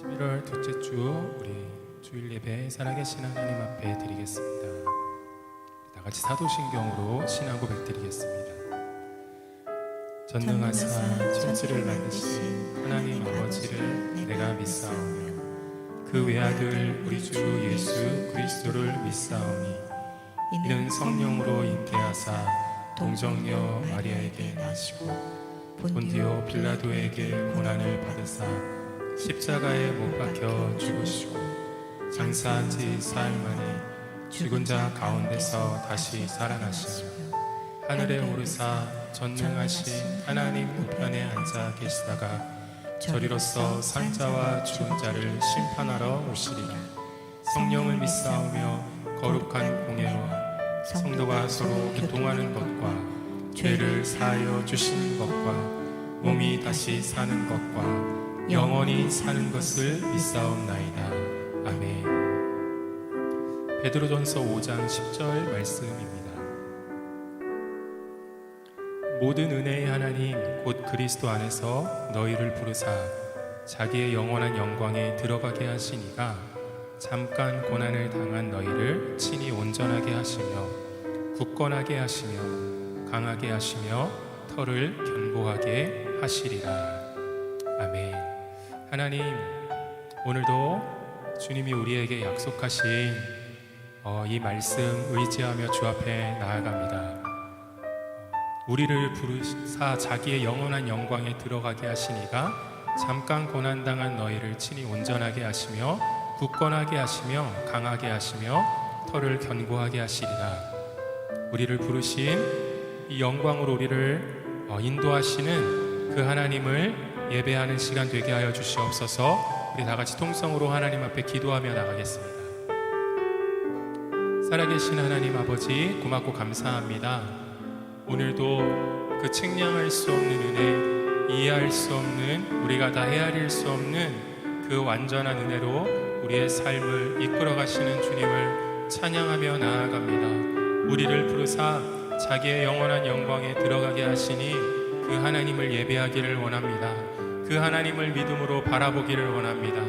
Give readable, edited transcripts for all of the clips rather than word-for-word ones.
11월 둘째 주 우리 주일 예배 살아계신 하나님 앞에 드리겠습니다. 다 같이 사도신경으로 신앙 고백 드리겠습니다. 전능하사 천지를 만드신 하나님 아버지를 내가 믿사오며 그 외아들 우리 주 예수 그리스도를 믿사오니 이는 성령으로 잉태하사 동정녀 마리아에게 나시고 본디오 빌라도에게 고난을 받으사 십자가에 못 박혀 죽으시고 장사한 지 사흘 만에 죽은 자 가운데서 다시 살아나시며 하늘에 오르사 전능하신 하나님 우편에 앉아 계시다가 저리로서 산자와 죽은 자를 심판하러 오시리라. 성령을 믿사오며 거룩한 공예와 성도가 서로 교통하는 것과 죄를 사하여 주시는 것과 몸이 다시 사는 것과 영원히 사는 것을 믿사옵나이다. 아멘. 베드로전서 5장 10절 말씀입니다. 모든 은혜의 하나님 곧 그리스도 안에서 너희를 부르사 자기의 영원한 영광에 들어가게 하시니가 잠깐 고난을 당한 너희를 친히 온전하게 하시며 굳건하게 하시며 강하게 하시며 터를 견고하게 하시리라. 아멘. 하나님, 오늘도 주님이 우리에게 약속하신 이 말씀 의지하며 주 앞에 나아갑니다. 우리를 부르사 자기의 영원한 영광에 들어가게 하시니가 잠깐 고난당한 너희를 친히 온전하게 하시며 굳건하게 하시며 강하게 하시며 터를 견고하게 하시리라. 우리를 부르신 이 영광으로 우리를 인도하시는 그 하나님을 예배하는 시간 되게 하여 주시옵소서. 우리 다 같이 통성으로 하나님 앞에 기도하며 나가겠습니다. 살아계신 하나님 아버지, 고맙고 감사합니다. 오늘도 그 측량할 수 없는 은혜, 이해할 수 없는, 우리가 다 헤아릴 수 없는 그 완전한 은혜로 우리의 삶을 이끌어 가시는 주님을 찬양하며 나아갑니다. 우리를 부르사 자기의 영원한 영광에 들어가게 하시니 그 하나님을 예배하기를 원합니다. 그 하나님을 믿음으로 바라보기를 원합니다.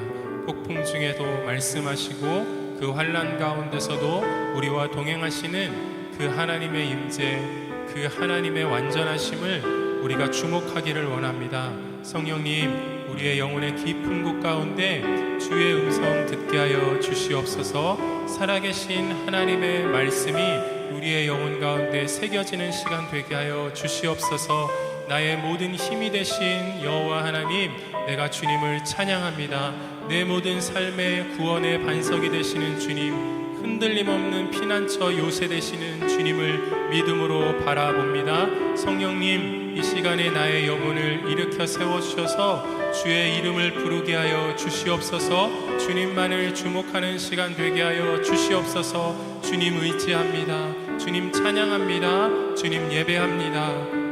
폭풍 중에도 말씀하시고 그 환난 가운데서도 우리와 동행하시는 그 하나님의 임재, 그 하나님의 완전하심을 우리가 주목하기를 원합니다. 성령님, 우리의 영혼의 깊은 곳 가운데 주의 음성 듣게 하여 주시옵소서. 살아계신 하나님의 말씀이 우리의 영혼 가운데 새겨지는 시간 되게 하여 주시옵소서. 나의 모든 힘이 되신 여호와 하나님, 내가 주님을 찬양합니다. 내 모든 삶의 구원의 반석이 되시는 주님, 흔들림 없는 피난처 요새 되시는 주님을 믿음으로 바라봅니다. 성령님, 이 시간에 나의 영혼을 일으켜 세워주셔서 주의 이름을 부르게 하여 주시옵소서. 주님만을 주목하는 시간 되게 하여 주시옵소서. 주님 의지합니다. 주님 찬양합니다. 주님 예배합니다.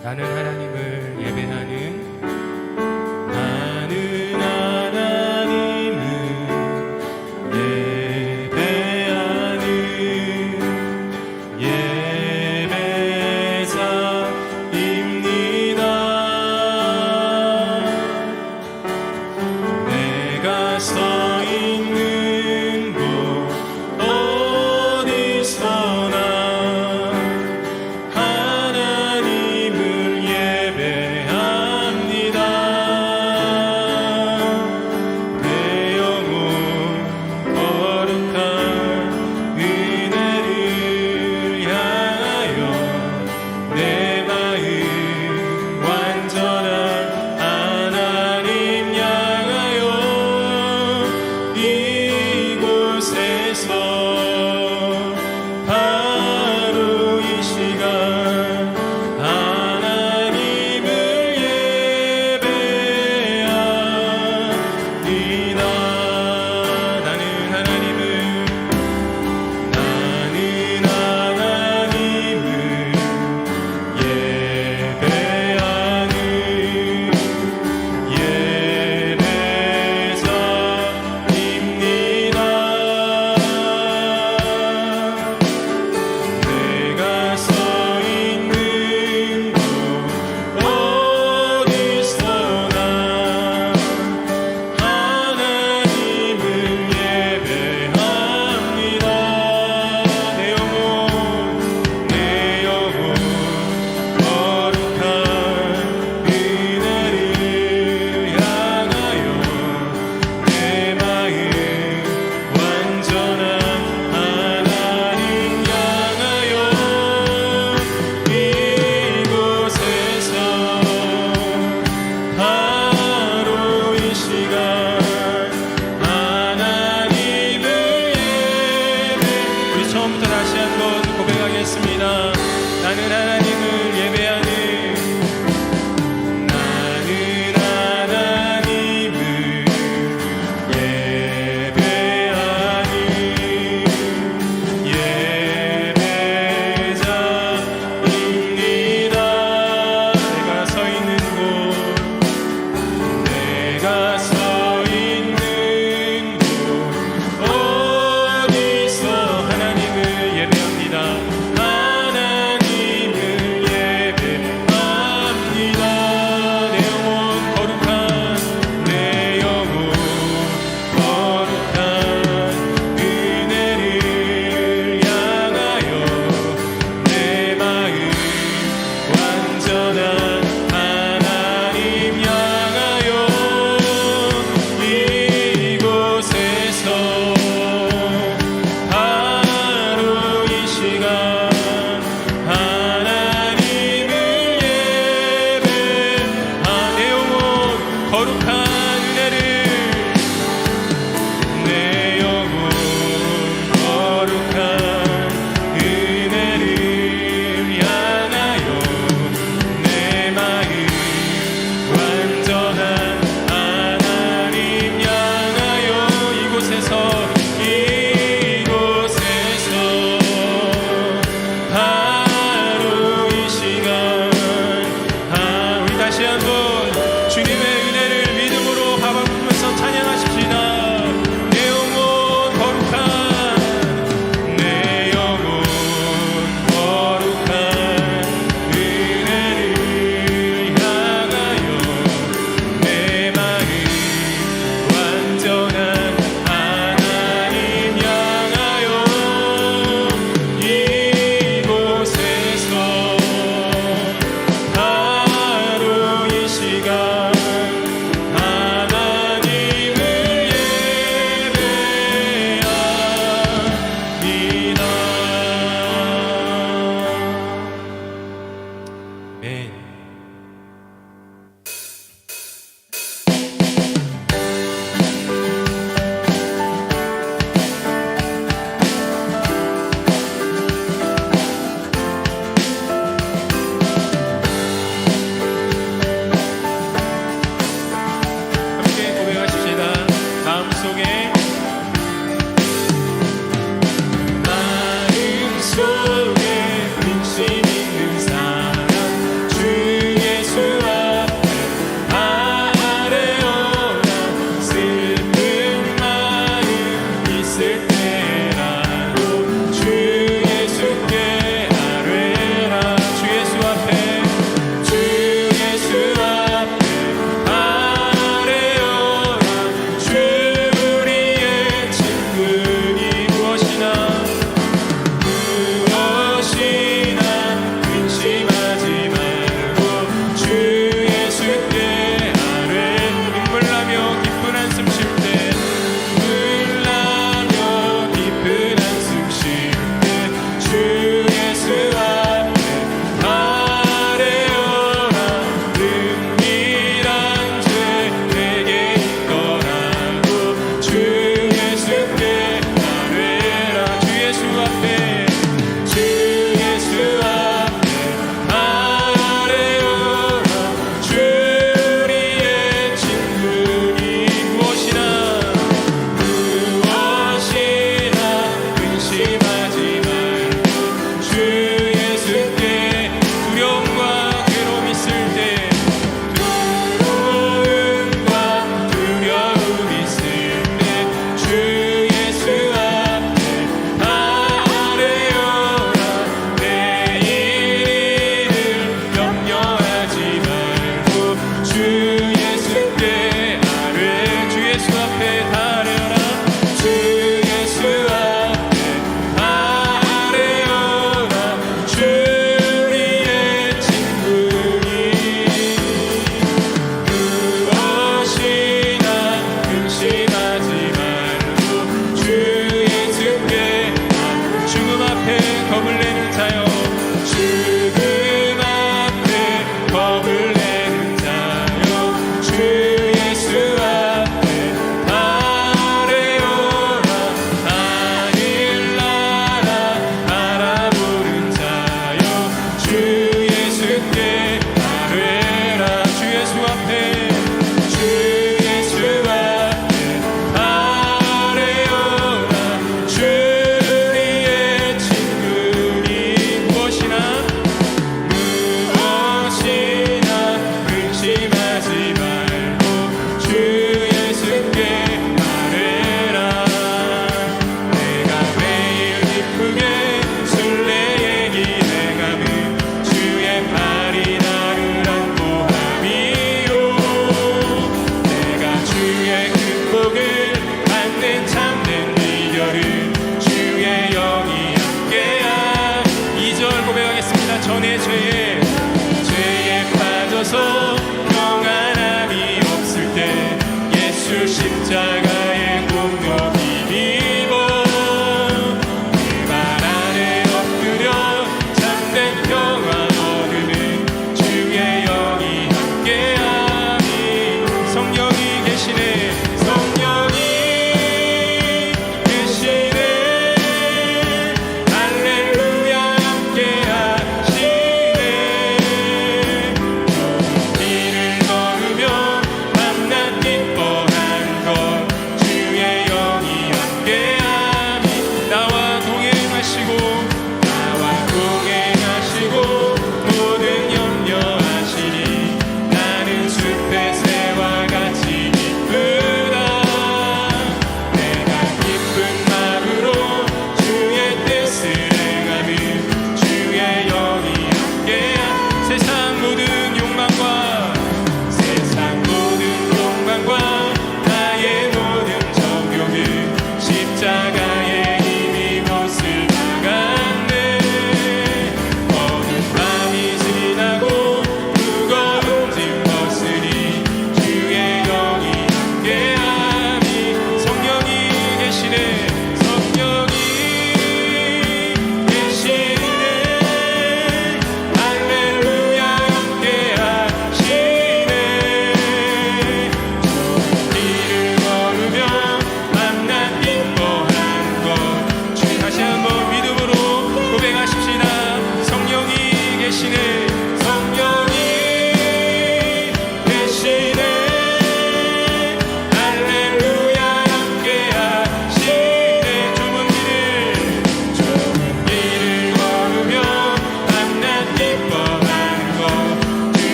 나는 하나님을 예배하는 하나님을 예배하는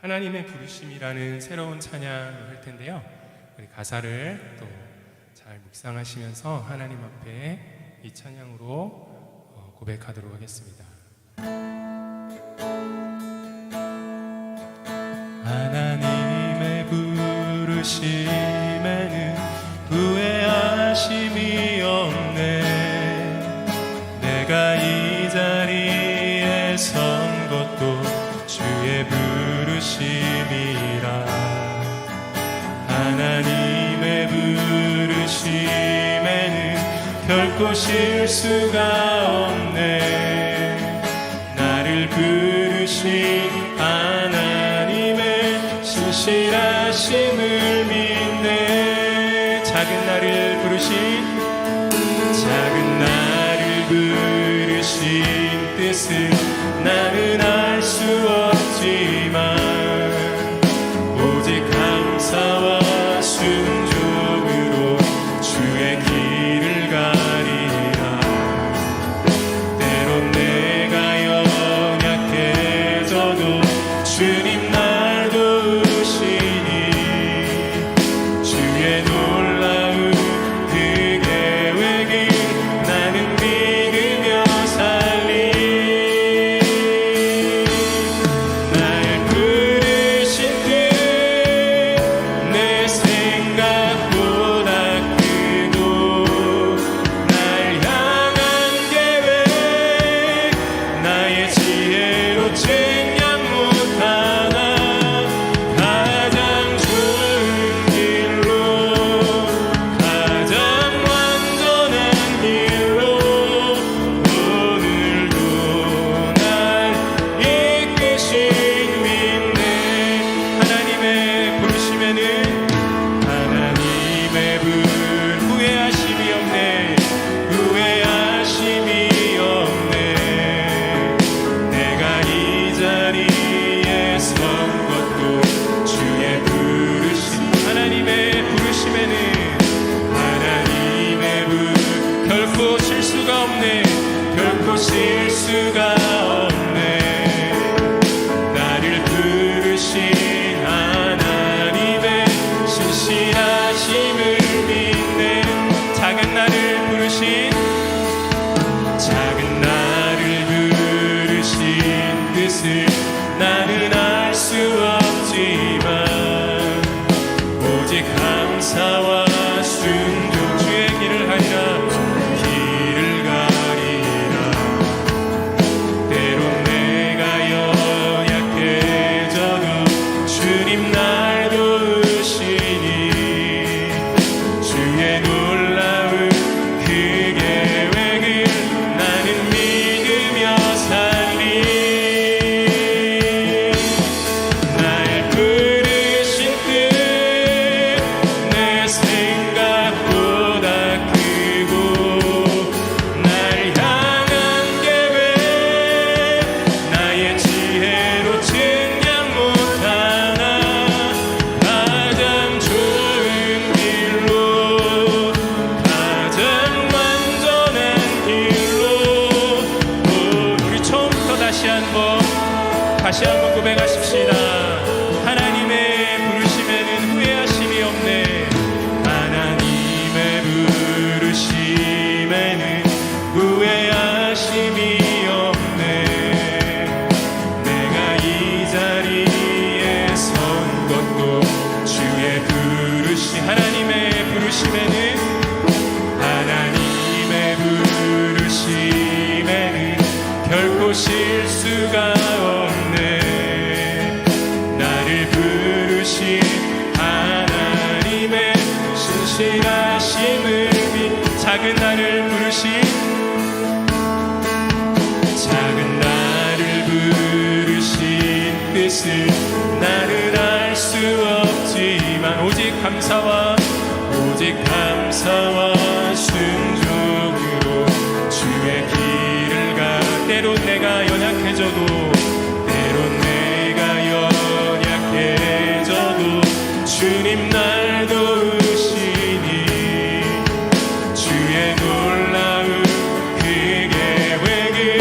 하나님의 부르심이라는 새로운 찬양을 할 텐데요. 우리 가사를 또 잘 묵상하시면서 하나님 앞에 이 찬양으로 고백하도록 하겠습니다. 하나님의 부르심에는 후회하심이 없네. 내가 이 자리에 선 것도 주의 부르심이라. 하나님의 부르심에는 결코 실수가 없네. 나를 부르신 하나님의 신실하심을 믿네. 작은 나를 부르신 뜻을 나는 알 수 없지만 오직 감사와 순종으로 주의 길을 가리라. 때론 내가 연약해져도 주님 날 도우시니 주의 놀라운 그 계획을 나는 믿으며 살리. 날 부르신 뜻 내 생각보다 크고 날 향한 계획 나의 지혜로 측량 못하나. 가장 좋은 길로 가장 완전한 길로 오늘도 날 이끄신 믿네. 하나님의 부르심에는 하나님의 후회하심이 없네. 후회하심이 없네. 내가 이 자리에 선 것도 주의 부르심. 하나님의 부르심에는 결코 실수가 없네. 결코 실수가 없네. 나를 부르신 하나님의 신실하심을 믿네. 작은 나를 부르신 뜻을 나는 알 수 없지만 오직 감사와 순종 주의 길을 가리라. 길을 가리라. 때론 내가 연약해져도 주님 날 도우시니 주의 놀라운 그 계획을 나는 믿으며 살리. 날 부르신 뜻 내 생각보다 크고 날 향한 계획 나의 지혜로 측량 못하나. 가장 좋은 길로 가장 완전한 길로 우리 처음부터 다시 한번 고백하십시다. 하나님의 부르심에는 후회하심이 없네. 하나님의 부르심에는 후회하심이 없네. 내가 이 자리에 선 것도 주의 부르심. 하나님의 부르심에는 결코 실수가 없네. 나를 부르신 하나님의 신실하심을 작은 나를 부르신 뜻을 나는 알 수 없지만 오직 감사와 순종으로 주의 길을 가. 때론 내가 연약해져도 주님 날 도우시니 주의 놀라운 그 계획을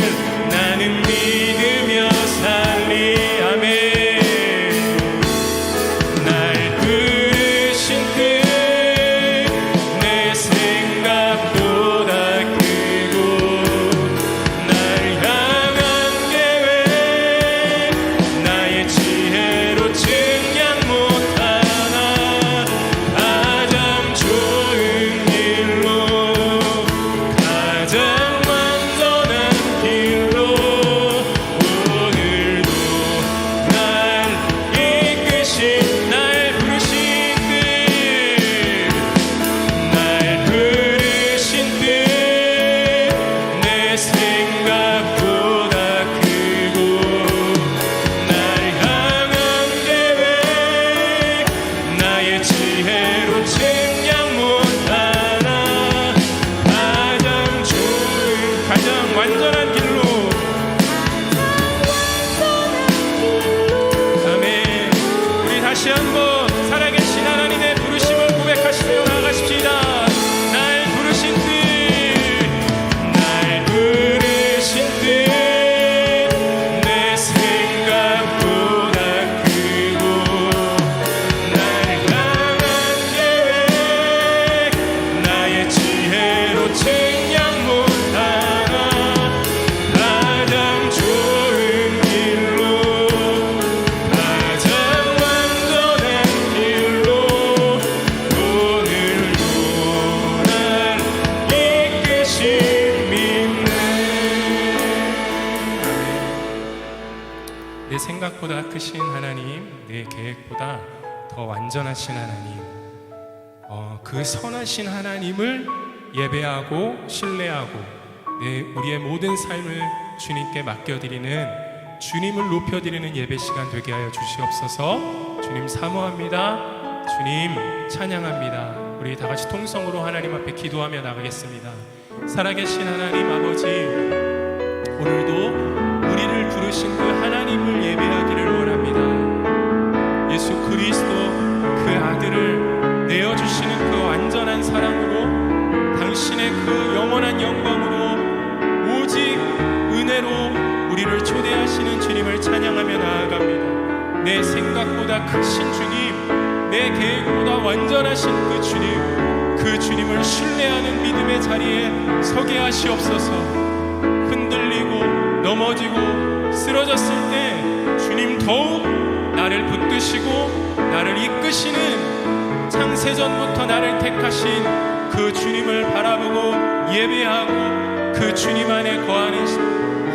나는 믿으며 살리. 아멘. 크신 하나님, 내 계획보다 더 완전하신 하나님, 그 선하신 하나님을 예배하고 신뢰하고 우리의 모든 삶을 주님께 맡겨드리는, 주님을 높여드리는 예배 시간 되게 하여 주시옵소서. 주님 사모합니다. 주님 찬양합니다. 우리 다 같이 통성으로 하나님 앞에 기도하며 나가겠습니다. 살아계신 하나님 아버지, 오늘도 우리를 부르신 그 하나님을 예배하기를 원합니다. 예수 그리스도 그 아들을 내어주시는 그 완전한 사랑으로, 당신의 그 영원한 영광으로, 오직 은혜로 우리를 초대하시는 주님을 찬양하며 나아갑니다. 내 생각보다 크신 주님, 내 계획보다 완전하신 그 주님을 신뢰하는 믿음의 자리에 서게 하시옵소서. 흔들리고 넘어지고 쓰러졌을 때 주님 더욱 나를 붙드시고 나를 이끄시는, 창세전부터 나를 택하신 그 주님을 바라보고 예배하고 그 주님 안에 거하는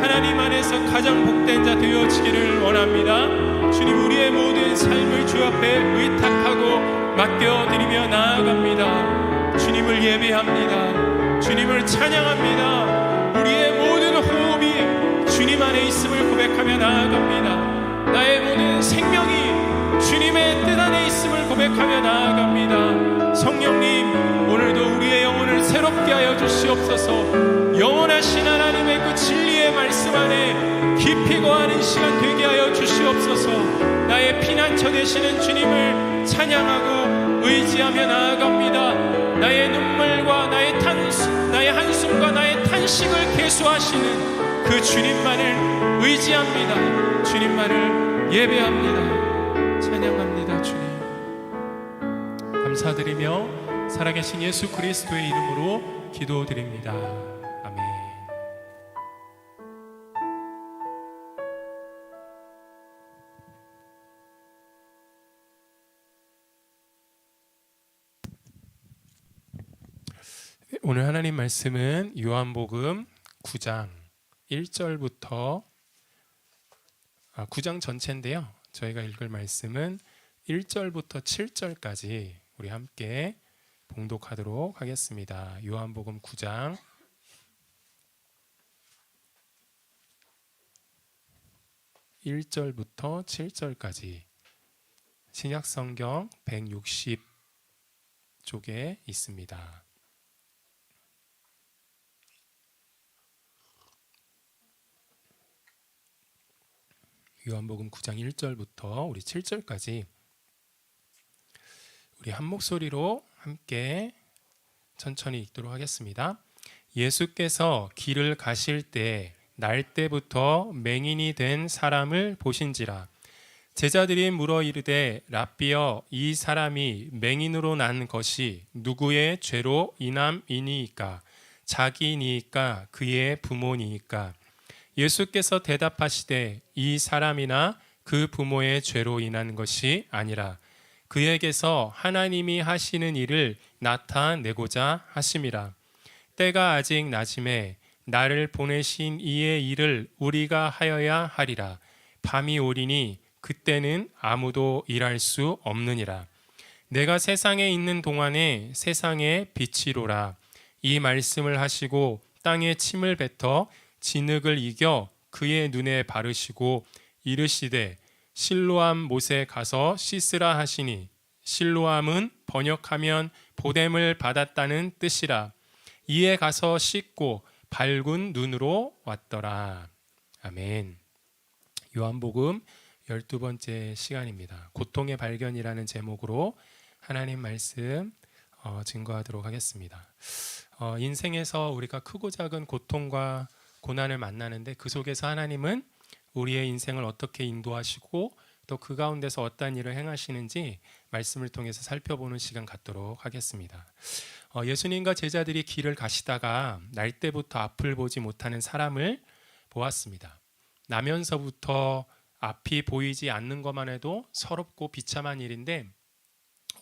하나님 안에서 가장 복된 자 되어지기를 원합니다. 주님, 우리의 모든 삶을 주 앞에 의탁하고 맡겨드리며 나아갑니다. 주님을 예배합니다. 주님을 찬양합니다. 우리의 모든 호흡이 주님 안에 있음을 고백하며 나아갑니다. 나의 모든 생명이 주님의 뜻 안에 있음을 고백하며 나아갑니다. 성령님, 오늘도 우리의 영혼을 새롭게 하여 주시옵소서. 영원하신 하나님의 그 진리의 말씀 안에 깊이 거하는 시간 되게 하여 주시옵소서. 나의 피난처 되시는 주님을 찬양하고 의지하며 나아갑니다. 나의 눈물과 나의 한숨과 나의 탄식을 계수하시는 그 주님만을 의지합니다. 주님만을 예배합니다. 찬양합니다. 주님 감사드리며 살아계신 예수 그리스도의 이름으로 기도드립니다. 아멘. 오늘 하나님 말씀은 요한복음 9장 1절부터 9장 전체인데요. 저희가 읽을 말씀은 1절부터 7절까지 우리 함께 봉독하도록 하겠습니다. 요한복음 9장 1절부터 7절까지 신약성경 160쪽에 있습니다. 요한복음 9장 1절부터 우리 7절까지 우리 한 목소리로 함께 천천히 읽도록 하겠습니다. 예수께서 길을 가실 때 날 때부터 맹인이 된 사람을 보신지라. 제자들이 물어 이르되 랍비여, 이 사람이 맹인으로 난 것이 누구의 죄로 인함이니이까? 자기니이까 그의 부모니이까? 예수께서 대답하시되 이 사람이나 그 부모의 죄로 인한 것이 아니라 그에게서 하나님이 하시는 일을 나타내고자 하심이라. 때가 아직 낮음에 나를 보내신 이의 일을 우리가 하여야 하리라. 밤이 오리니 그때는 아무도 일할 수 없느니라. 내가 세상에 있는 동안에 세상의 빛이로라. 이 말씀을 하시고 땅에 침을 뱉어 진흙을 이겨 그의 눈에 바르시고 이르시되 실로암 못에 가서 씻으라 하시니, 실로암은 번역하면 보냄을 받았다는 뜻이라. 이에 가서 씻고 밝은 눈으로 왔더라. 아멘. 요한복음 12번째 시간입니다. 고통의 발견이라는 제목으로 하나님 말씀 증거하도록 하겠습니다. 인생에서 우리가 크고 작은 고통과 고난을 만나는데 그 속에서 하나님은 우리의 인생을 어떻게 인도하시고 또 그 가운데서 어떠한 일을 행하시는지 말씀을 통해서 살펴보는 시간 갖도록 하겠습니다. 예수님과 제자들이 길을 가시다가 날 때부터 앞을 보지 못하는 사람을 보았습니다. 나면서부터 앞이 보이지 않는 것만 해도 서럽고 비참한 일인데,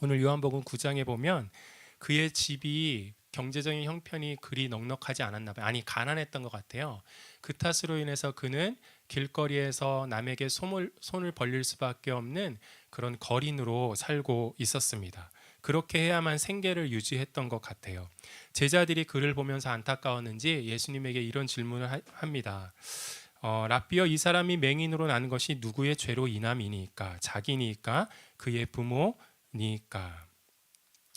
오늘 요한복음 9장에 보면 그의 집이 경제적인 형편이 그리 넉넉하지 않았나 봐요. 아니, 가난했던 것 같아요. 그 탓으로 인해서 그는 길거리에서 남에게 손을 벌릴 수밖에 없는 그런 거린으로 살고 있었습니다. 그렇게 해야만 생계를 유지했던 것 같아요. 제자들이 그를 보면서 안타까웠는지 예수님에게 이런 질문을 합니다. 랍비여, 이 사람이 맹인으로 나는 것이 누구의 죄로 인함이니까? 자기니까? 그의 부모니까?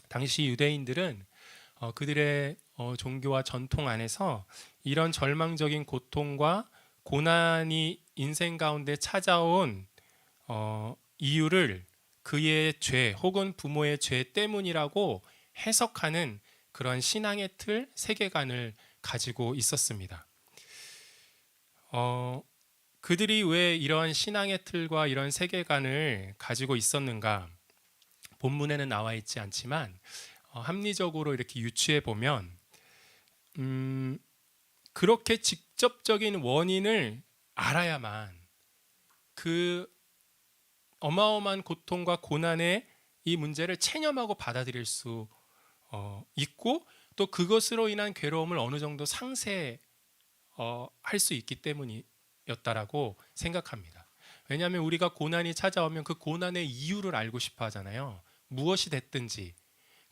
당시 유대인들은 그들의 종교와 전통 안에서 이런 절망적인 고통과 고난이 인생 가운데 찾아온 이유를 그의 죄 혹은 부모의 죄 때문이라고 해석하는 그런 신앙의 틀, 세계관을 가지고 있었습니다. 그들이 왜 이런 신앙의 틀과 이런 세계관을 가지고 있었는가? 본문에는 나와 있지 않지만 합리적으로 이렇게 유추해 보면 그렇게 직접적인 원인을 알아야만 그 어마어마한 고통과 고난의 이 문제를 체념하고 받아들일 수 있고, 또 그것으로 인한 괴로움을 어느 정도 상쇄할 수 있기 때문이었다라고 생각합니다. 왜냐하면 우리가 고난이 찾아오면 그 고난의 이유를 알고 싶어 하잖아요. 무엇이 됐든지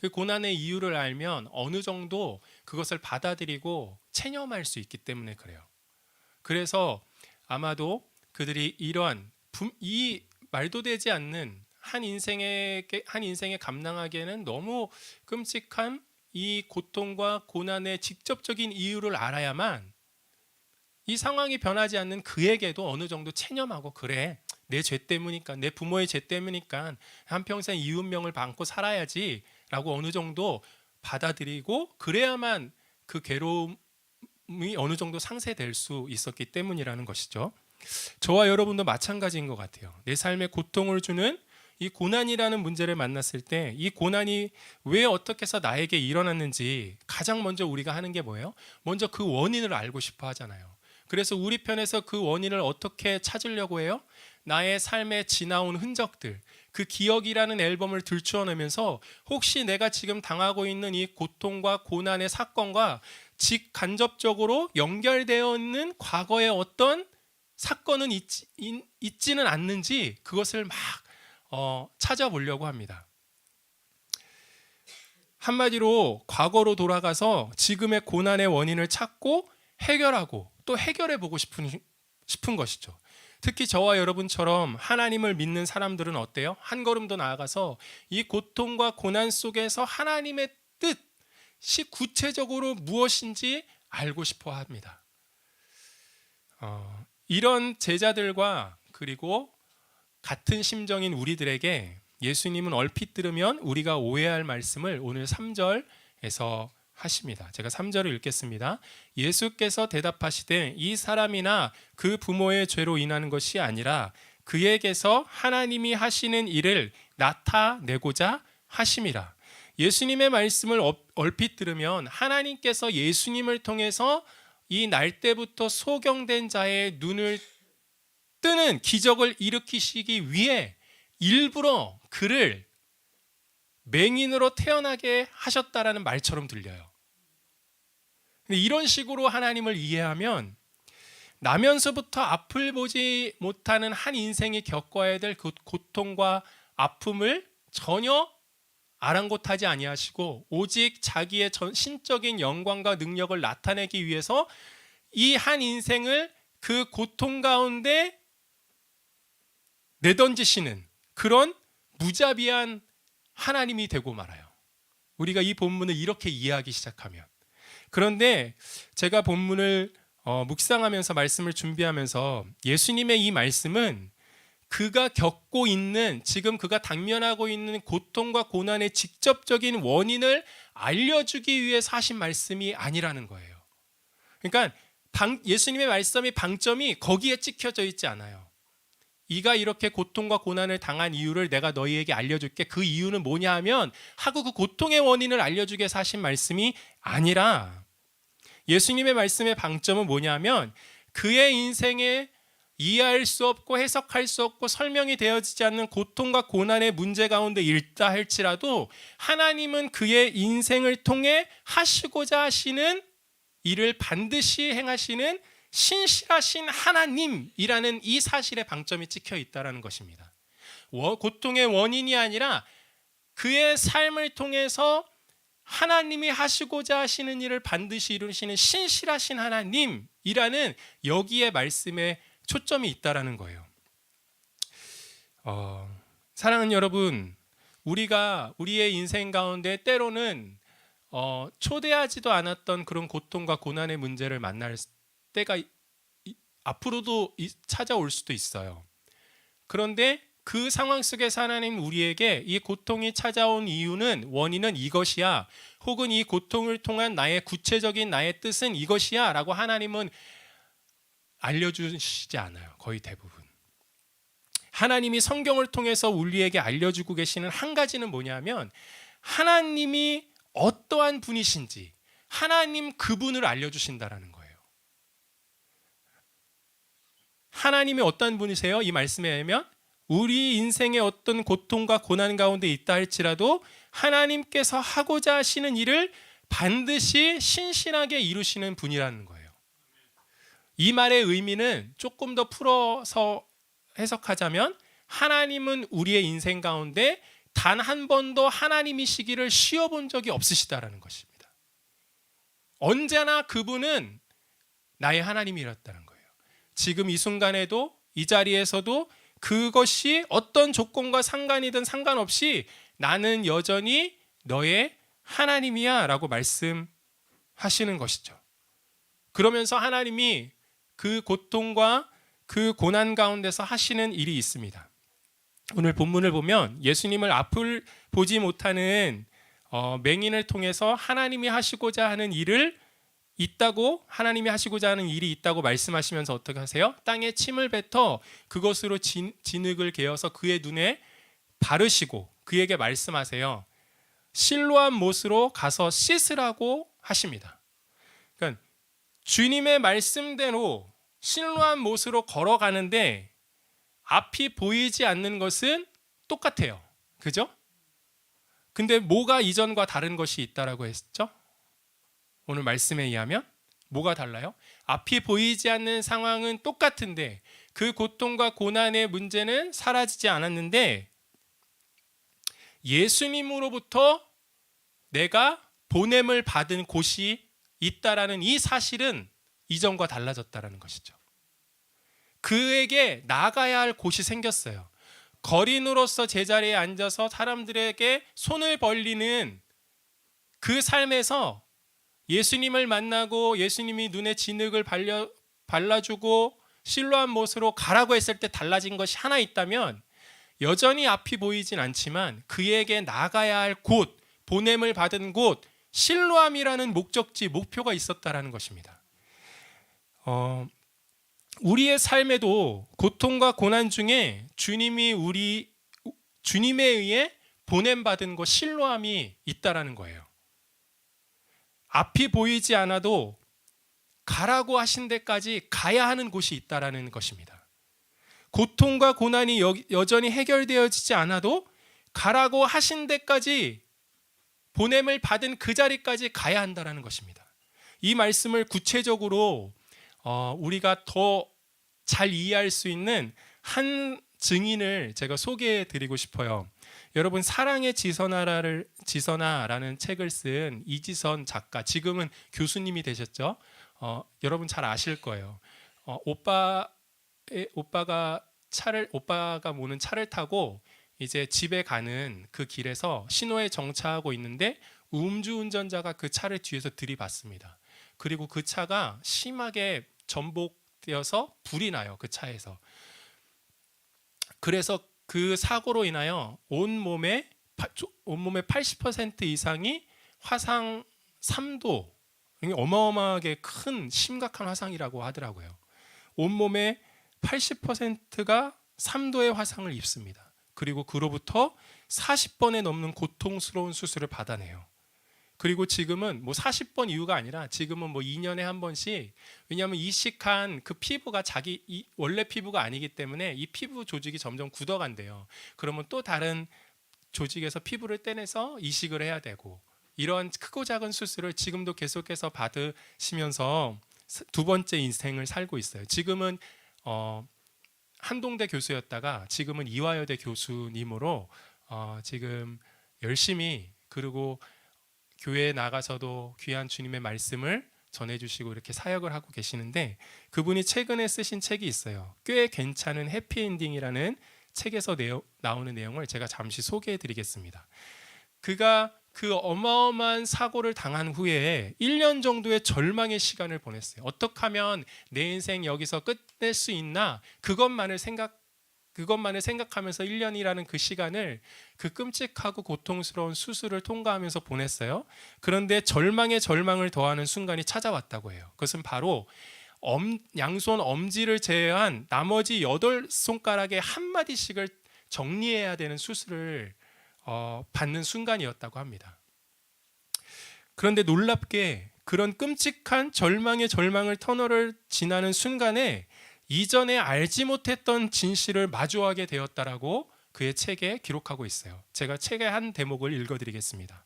그 고난의 이유를 알면 어느 정도 그것을 받아들이고 체념할 수 있기 때문에 그래요. 그래서 아마도 그들이 이러한 이 말도 되지 않는 한 인생에 감당하기에는 너무 끔찍한 이 고통과 고난의 직접적인 이유를 알아야만 이 상황이 변하지 않는 그에게도 어느 정도 체념하고, 그래, 내 죄 때문이니까, 내 부모의 죄 때문이니까 한평생 이 운명을 안고 살아야지 라고 어느 정도 받아들이고, 그래야만 그 괴로움이 어느 정도 상쇄될 수 있었기 때문이라는 것이죠. 저와 여러분도 마찬가지인 것 같아요. 내 삶에 고통을 주는 이 고난이라는 문제를 만났을 때 이 고난이 왜 어떻게 해서 나에게 일어났는지 가장 먼저 우리가 하는 게 뭐예요? 먼저 그 원인을 알고 싶어 하잖아요. 그래서 우리 편에서 그 원인을 어떻게 찾으려고 해요? 나의 삶에 지나온 흔적들, 그 기억이라는 앨범을 들추어내면서 혹시 내가 지금 당하고 있는 이 고통과 고난의 사건과 직간접적으로 연결되어 있는 과거의 어떤 사건은 있지는 않는지 그것을 막 찾아보려고 합니다. 한마디로 과거로 돌아가서 지금의 고난의 원인을 찾고 해결하고 또 해결해 보고 싶은 것이죠. 특히 저와 여러분처럼 하나님을 믿는 사람들은 어때요? 한 걸음 더 나아가서 이 고통과 고난 속에서 하나님의 뜻이 구체적으로 무엇인지 알고 싶어 합니다. 이런 제자들과 그리고 같은 심정인 우리들에게 예수님은 얼핏 들으면 우리가 오해할 말씀을 오늘 3절에서 하십니다. 제가 3절을 읽겠습니다. 예수께서 대답하시되 이 사람이나 그 부모의 죄로 인하는 것이 아니라 그에게서 하나님이 하시는 일을 나타내고자 하심이라. 예수님의 말씀을 얼핏 들으면 하나님께서 예수님을 통해서 이 날 때부터 소경된 자의 눈을 뜨는 기적을 일으키시기 위해 일부러 그를 맹인으로 태어나게 하셨다라는 말처럼 들려요. 근데 이런 식으로 하나님을 이해하면 나면서부터 앞을 보지 못하는 한 인생이 겪어야 될 그 고통과 아픔을 전혀 아랑곳하지 아니하시고 오직 자기의 신적인 영광과 능력을 나타내기 위해서 이 한 인생을 그 고통 가운데 내던지시는 그런 무자비한 하나님이 되고 말아요. 우리가 이 본문을 이렇게 이해하기 시작하면. 그런데 제가 본문을 묵상하면서 말씀을 준비하면서 예수님의 이 말씀은 그가 겪고 있는, 지금 그가 당면하고 있는 고통과 고난의 직접적인 원인을 알려주기 위해서 하신 말씀이 아니라는 거예요. 그러니까 예수님의 말씀의 방점이 거기에 찍혀져 있지 않아요. 이가 이렇게 고통과 고난을 당한 이유를 내가 너희에게 알려줄게. 그 이유는 뭐냐 하면 하고 그 고통의 원인을 알려주기 위해서 하신 말씀이 아니라, 예수님의 말씀의 방점은 뭐냐 하면 그의 인생에 이해할 수 없고 해석할 수 없고 설명이 되어지지 않는 고통과 고난의 문제 가운데 있다 할지라도 하나님은 그의 인생을 통해 하시고자 하시는 일을 반드시 행하시는 신실하신 하나님이라는 이 사실에 방점이 찍혀 있다는 것입니다. 고통의 원인이 아니라 그의 삶을 통해서 하나님이 하시고자 하시는 일을 반드시 이루시는 신실하신 하나님이라는 여기에 말씀에 초점이 있다는 거예요. 사랑하는 여러분, 우리가 우리의 인생 가운데 때로는 초대하지도 않았던 그런 고통과 고난의 문제를 만날 때가 앞으로도 찾아올 수도 있어요. 그런데 그 상황 속에서 하나님 우리에게 이 고통이 찾아온 이유는, 원인은 이것이야, 혹은 이 고통을 통한 나의 구체적인 나의 뜻은 이것이야 라고 하나님은 알려주시지 않아요. 거의 대부분. 하나님이 성경을 통해서 우리에게 알려주고 계시는 한 가지는 뭐냐면, 하나님이 어떠한 분이신지 하나님 그분을 알려주신다라는 거예요. 하나님이 어떠한 분이세요? 이 말씀에 의하면 우리 인생의 어떤 고통과 고난 가운데 있다 할지라도 하나님께서 하고자 하시는 일을 반드시 신실하게 이루시는 분이라는 거예요. 이 말의 의미는 조금 더 풀어서 해석하자면, 하나님은 우리의 인생 가운데 단 한 번도 하나님이시기를 쉬어본 적이 없으시다라는 것입니다. 언제나 그분은 나의 하나님이었다는 거예요. 지금 이 순간에도, 이 자리에서도 그것이 어떤 조건과 상관이든 상관없이 나는 여전히 너의 하나님이야 라고 말씀하시는 것이죠. 그러면서 하나님이 그 고통과 그 고난 가운데서 하시는 일이 있습니다. 오늘 본문을 보면 예수님을 앞을 보지 못하는 맹인을 통해서 하나님이 하시고자 하는 일을 있다고, 하나님이 하시고자 하는 일이 있다고 말씀하시면서 어떻게 하세요? 땅에 침을 뱉어 그것으로 진흙을 개어서 그의 눈에 바르시고 그에게 말씀하세요. 실로암 못으로 가서 씻으라고 하십니다. 그러니까 주님의 말씀대로 실로암 못으로 걸어가는데 앞이 보이지 않는 것은 똑같아요. 그죠? 근데 뭐가 이전과 다른 것이 있다라고 했죠? 오늘 말씀에 의하면 뭐가 달라요? 앞이 보이지 않는 상황은 똑같은데 그 고통과 고난의 문제는 사라지지 않았는데, 예수님으로부터 내가 보냄을 받은 곳이 있다라는 이 사실은 이전과 달라졌다라는 것이죠. 그에게 나가야 할 곳이 생겼어요. 거린으로서 제자리에 앉아서 사람들에게 손을 벌리는 그 삶에서 예수님을 만나고 예수님이 눈에 진흙을 발라주고 실로암 못으로 가라고 했을 때 달라진 것이 하나 있다면, 여전히 앞이 보이진 않지만 그에게 나가야 할 곳, 보냄을 받은 곳, 실로암이라는 목적지, 목표가 있었다라는 것입니다. 우리의 삶에도 고통과 고난 중에 주님에 의해 보냄받은 곳, 실로암이 있다라는 거예요. 앞이 보이지 않아도 가라고 하신 데까지 가야 하는 곳이 있다라는 것입니다. 고통과 고난이 여전히 해결되어지지 않아도 가라고 하신 데까지, 보냄을 받은 그 자리까지 가야 한다라는 것입니다. 이 말씀을 구체적으로 우리가 더 잘 이해할 수 있는 한 증인을 제가 소개해 드리고 싶어요. 여러분, 사랑의 지선아라는 책을 쓴 이지선 작가, 지금은 교수님이 되셨죠. 여러분 잘 아실 거예요. 오빠가 모는 차를 타고 이제 집에 가는 그 길에서 신호에 정차하고 있는데 음주운전자가 그 차를 뒤에서 들이받습니다. 그리고 그 차가 심하게 전복되어서 불이 나요. 그 차에서. 그래서 그 사고로 인하여 온몸의 80% 이상이 화상 3도, 어마어마하게 큰 심각한 화상이라고 하더라고요. 온몸의 80%가 3도의 화상을 입습니다. 그리고 그로부터 40번에 넘는 고통스러운 수술을 받아내요. 그리고 지금은 40번 이유가 아니라 지금은 2년에 한 번씩, 왜냐하면 이식한 그 피부가 자기 원래 피부가 아니기 때문에 이 피부 조직이 점점 굳어간대요. 그러면 또 다른 조직에서 피부를 떼내서 이식을 해야 되고, 이런 크고 작은 수술을 지금도 계속해서 받으시면서 두 번째 인생을 살고 있어요. 지금은 한동대 교수였다가 지금은 이화여대 교수님으로 지금 열심히, 그리고 교회에 나가서도 귀한 주님의 말씀을 전해주시고 이렇게 사역을 하고 계시는데, 그분이 최근에 쓰신 책이 있어요. 꽤 괜찮은 해피엔딩이라는 책에서 나오는 내용을 제가 잠시 소개해드리겠습니다. 그가 그 어마어마한 사고를 당한 후에 1년 정도의 절망의 시간을 보냈어요. 어떻게 하면 내 인생 여기서 끝낼 수 있나, 그것만을 생각하면서 1년이라는 그 시간을 그 끔찍하고 고통스러운 수술을 통과하면서 보냈어요. 그런데 절망에 절망을 더하는 순간이 찾아왔다고 해요. 그것은 바로 양손 엄지를 제외한 나머지 8손가락에 한마디씩을 정리해야 되는 수술을 받는 순간이었다고 합니다. 그런데 놀랍게 그런 끔찍한 절망의 절망을 터널을 지나는 순간에 이전에 알지 못했던 진실을 마주하게 되었다라고 그의 책에 기록하고 있어요. 제가 책의 한 대목을 읽어드리겠습니다.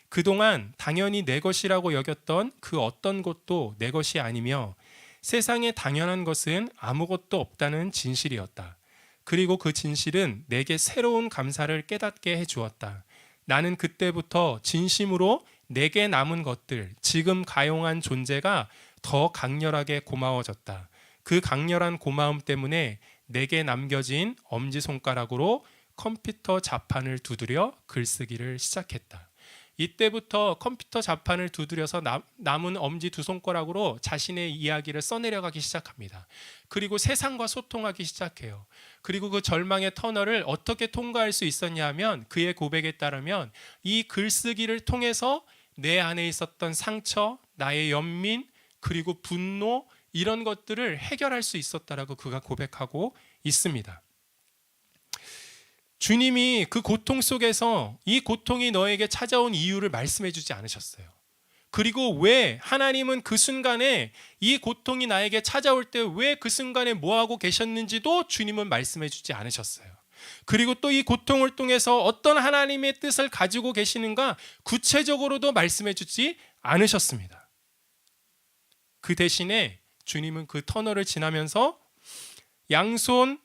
그동안 당연히 내 것이라고 여겼던 그 어떤 것도 내 것이 아니며 세상에 당연한 것은 아무것도 없다는 진실이었다. 그리고 그 진실은 내게 새로운 감사를 깨닫게 해주었다. 나는 그때부터 진심으로 내게 남은 것들, 지금 가용한 존재가 더 강렬하게 고마워졌다. 그 강렬한 고마움 때문에 내게 남겨진 엄지손가락으로 컴퓨터 자판을 두드려 글쓰기를 시작했다. 이때부터 컴퓨터 자판을 두드려서 남은 엄지 두 손가락으로 자신의 이야기를 써내려가기 시작합니다. 그리고 세상과 소통하기 시작해요. 그리고 그 절망의 터널을 어떻게 통과할 수 있었냐 하면, 그의 고백에 따르면 이 글쓰기를 통해서 내 안에 있었던 상처, 나의 연민, 그리고 분노, 이런 것들을 해결할 수 있었다라고 그가 고백하고 있습니다. 주님이 그 고통 속에서 이 고통이 너에게 찾아온 이유를 말씀해 주지 않으셨어요. 그리고 왜 하나님은 그 순간에 이 고통이 나에게 찾아올 때 왜 그 순간에 뭐 하고 계셨는지도 주님은 말씀해 주지 않으셨어요. 그리고 또 이 고통을 통해서 어떤 하나님의 뜻을 가지고 계시는가 구체적으로도 말씀해 주지 않으셨습니다. 그 대신에 주님은 그 터널을 지나면서 양손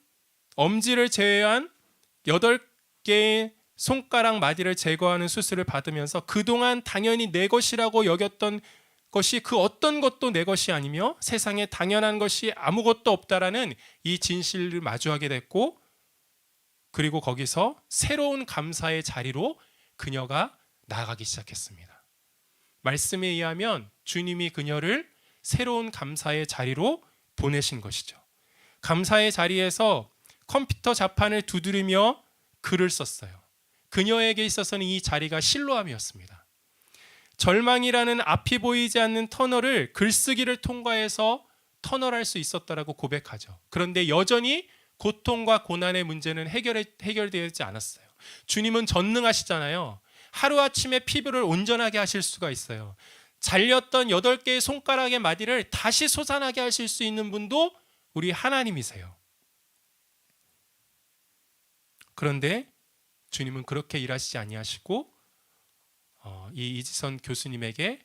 엄지를 제외한 8개의 손가락 마디를 제거하는 수술을 받으면서 그동안 당연히 내 것이라고 여겼던 것이 그 어떤 것도 내 것이 아니며 세상에 당연한 것이 아무것도 없다라는 이 진실을 마주하게 됐고, 그리고 거기서 새로운 감사의 자리로 그녀가 나아가기 시작했습니다. 말씀에 의하면 주님이 그녀를 새로운 감사의 자리로 보내신 것이죠. 감사의 자리에서 컴퓨터 자판을 두드리며 글을 썼어요. 그녀에게 있어서는 이 자리가 실로암이었습니다. 절망이라는 앞이 보이지 않는 터널을 글쓰기를 통과해서 터널할 수 있었다라고 고백하죠. 그런데 여전히 고통과 고난의 문제는 해결되지 않았어요. 주님은 전능하시잖아요. 하루아침에 피부를 온전하게 하실 수가 있어요. 잘렸던 8개의 손가락의 마디를 다시 솟아나게 하실 수 있는 분도 우리 하나님이세요. 그런데 주님은 그렇게 일하시지 아니하시고 이 이지선 교수님에게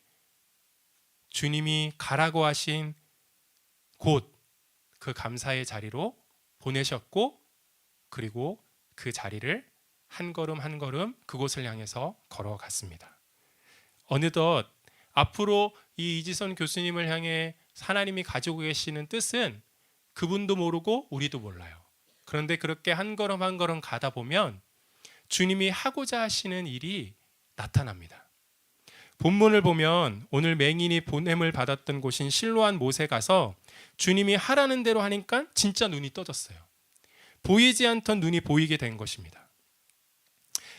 주님이 가라고 하신 곳, 그 감사의 자리로 보내셨고, 그리고 그 자리를 한 걸음 한 걸음 그곳을 향해서 걸어갔습니다. 어느덧 앞으로 이 이지선 교수님을 향해 하나님이 가지고 계시는 뜻은 그분도 모르고 우리도 몰라요. 그런데 그렇게 한 걸음 한 걸음 가다 보면 주님이 하고자 하시는 일이 나타납니다. 본문을 보면 오늘 맹인이 보냄을 받았던 곳인 실로암 못에 가서 주님이 하라는 대로 하니까 진짜 눈이 떠졌어요. 보이지 않던 눈이 보이게 된 것입니다.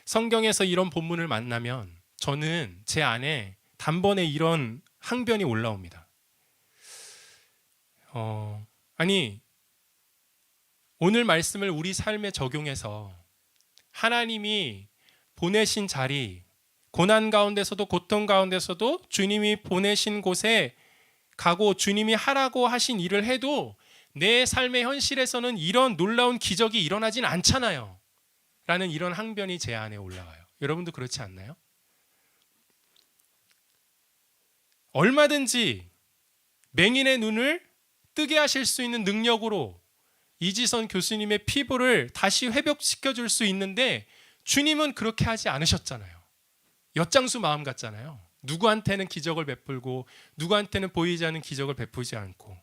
성경에서 이런 본문을 만나면 저는 제 안에 단번에 이런 항변이 올라옵니다. 아니, 오늘 말씀을 우리 삶에 적용해서 하나님이 보내신 자리, 고난 가운데서도 고통 가운데서도 주님이 보내신 곳에 가고 주님이 하라고 하신 일을 해도 내 삶의 현실에서는 이런 놀라운 기적이 일어나진 않잖아요. 라는 이런 항변이 제 안에 올라와요. 여러분도 그렇지 않나요? 얼마든지 맹인의 눈을 뜨게 하실 수 있는 능력으로 이지선 교수님의 피부를 다시 회복시켜 줄 수 있는데 주님은 그렇게 하지 않으셨잖아요. 엿장수 마음 같잖아요. 누구한테는 기적을 베풀고 누구한테는 보이지 않는 기적을 베푸지 않고,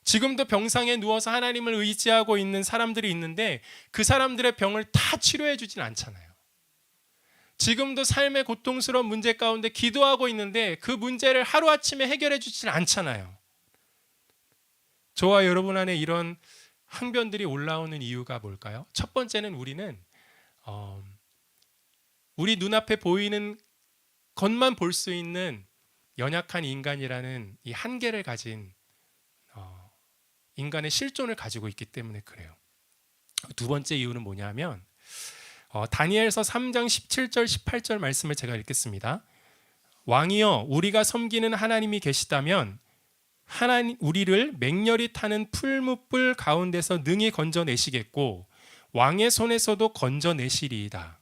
지금도 병상에 누워서 하나님을 의지하고 있는 사람들이 있는데 그 사람들의 병을 다 치료해 주진 않잖아요. 지금도 삶의 고통스러운 문제 가운데 기도하고 있는데 그 문제를 하루아침에 해결해 주진 않잖아요. 저와 여러분 안에 이런 항변들이 올라오는 이유가 뭘까요? 첫 번째는 우리는 우리 눈앞에 보이는 것만 볼 수 있는 연약한 인간이라는 이 한계를 가진 인간의 실존을 가지고 있기 때문에 그래요. 두 번째 이유는 뭐냐면 다니엘서 3장 17절 18절 말씀을 제가 읽겠습니다. 왕이여, 우리가 섬기는 하나님이 계시다면 우리를 맹렬히 타는 풀무불 가운데서 능히 건져내시겠고 왕의 손에서도 건져내시리이다.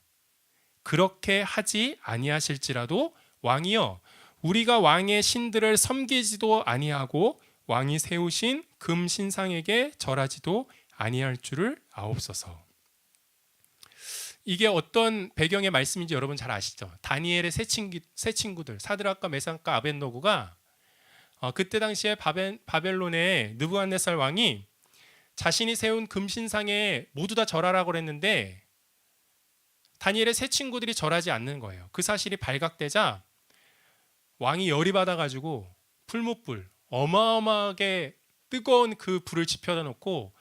그렇게 하지 아니하실지라도 왕이여, 우리가 왕의 신들을 섬기지도 아니하고 왕이 세우신 금 신상에게 절하지도 아니할 줄을 아옵소서. 이게 어떤 배경의 말씀인지 여러분 잘 아시죠? 다니엘의 세 친구들 사드락과 메삭과 아벳노고가 그때 당시에 바벨론의 느부갓네살 왕이 자신이 세운 금신상에 모두 다 절하라고 그랬는데 다니엘의 세 친구들이 절하지 않는 거예요. 그 사실이 발각되자 왕이 열이 받아가지고 풀무불, 어마어마하게 뜨거운 그 불을 지펴다 놓고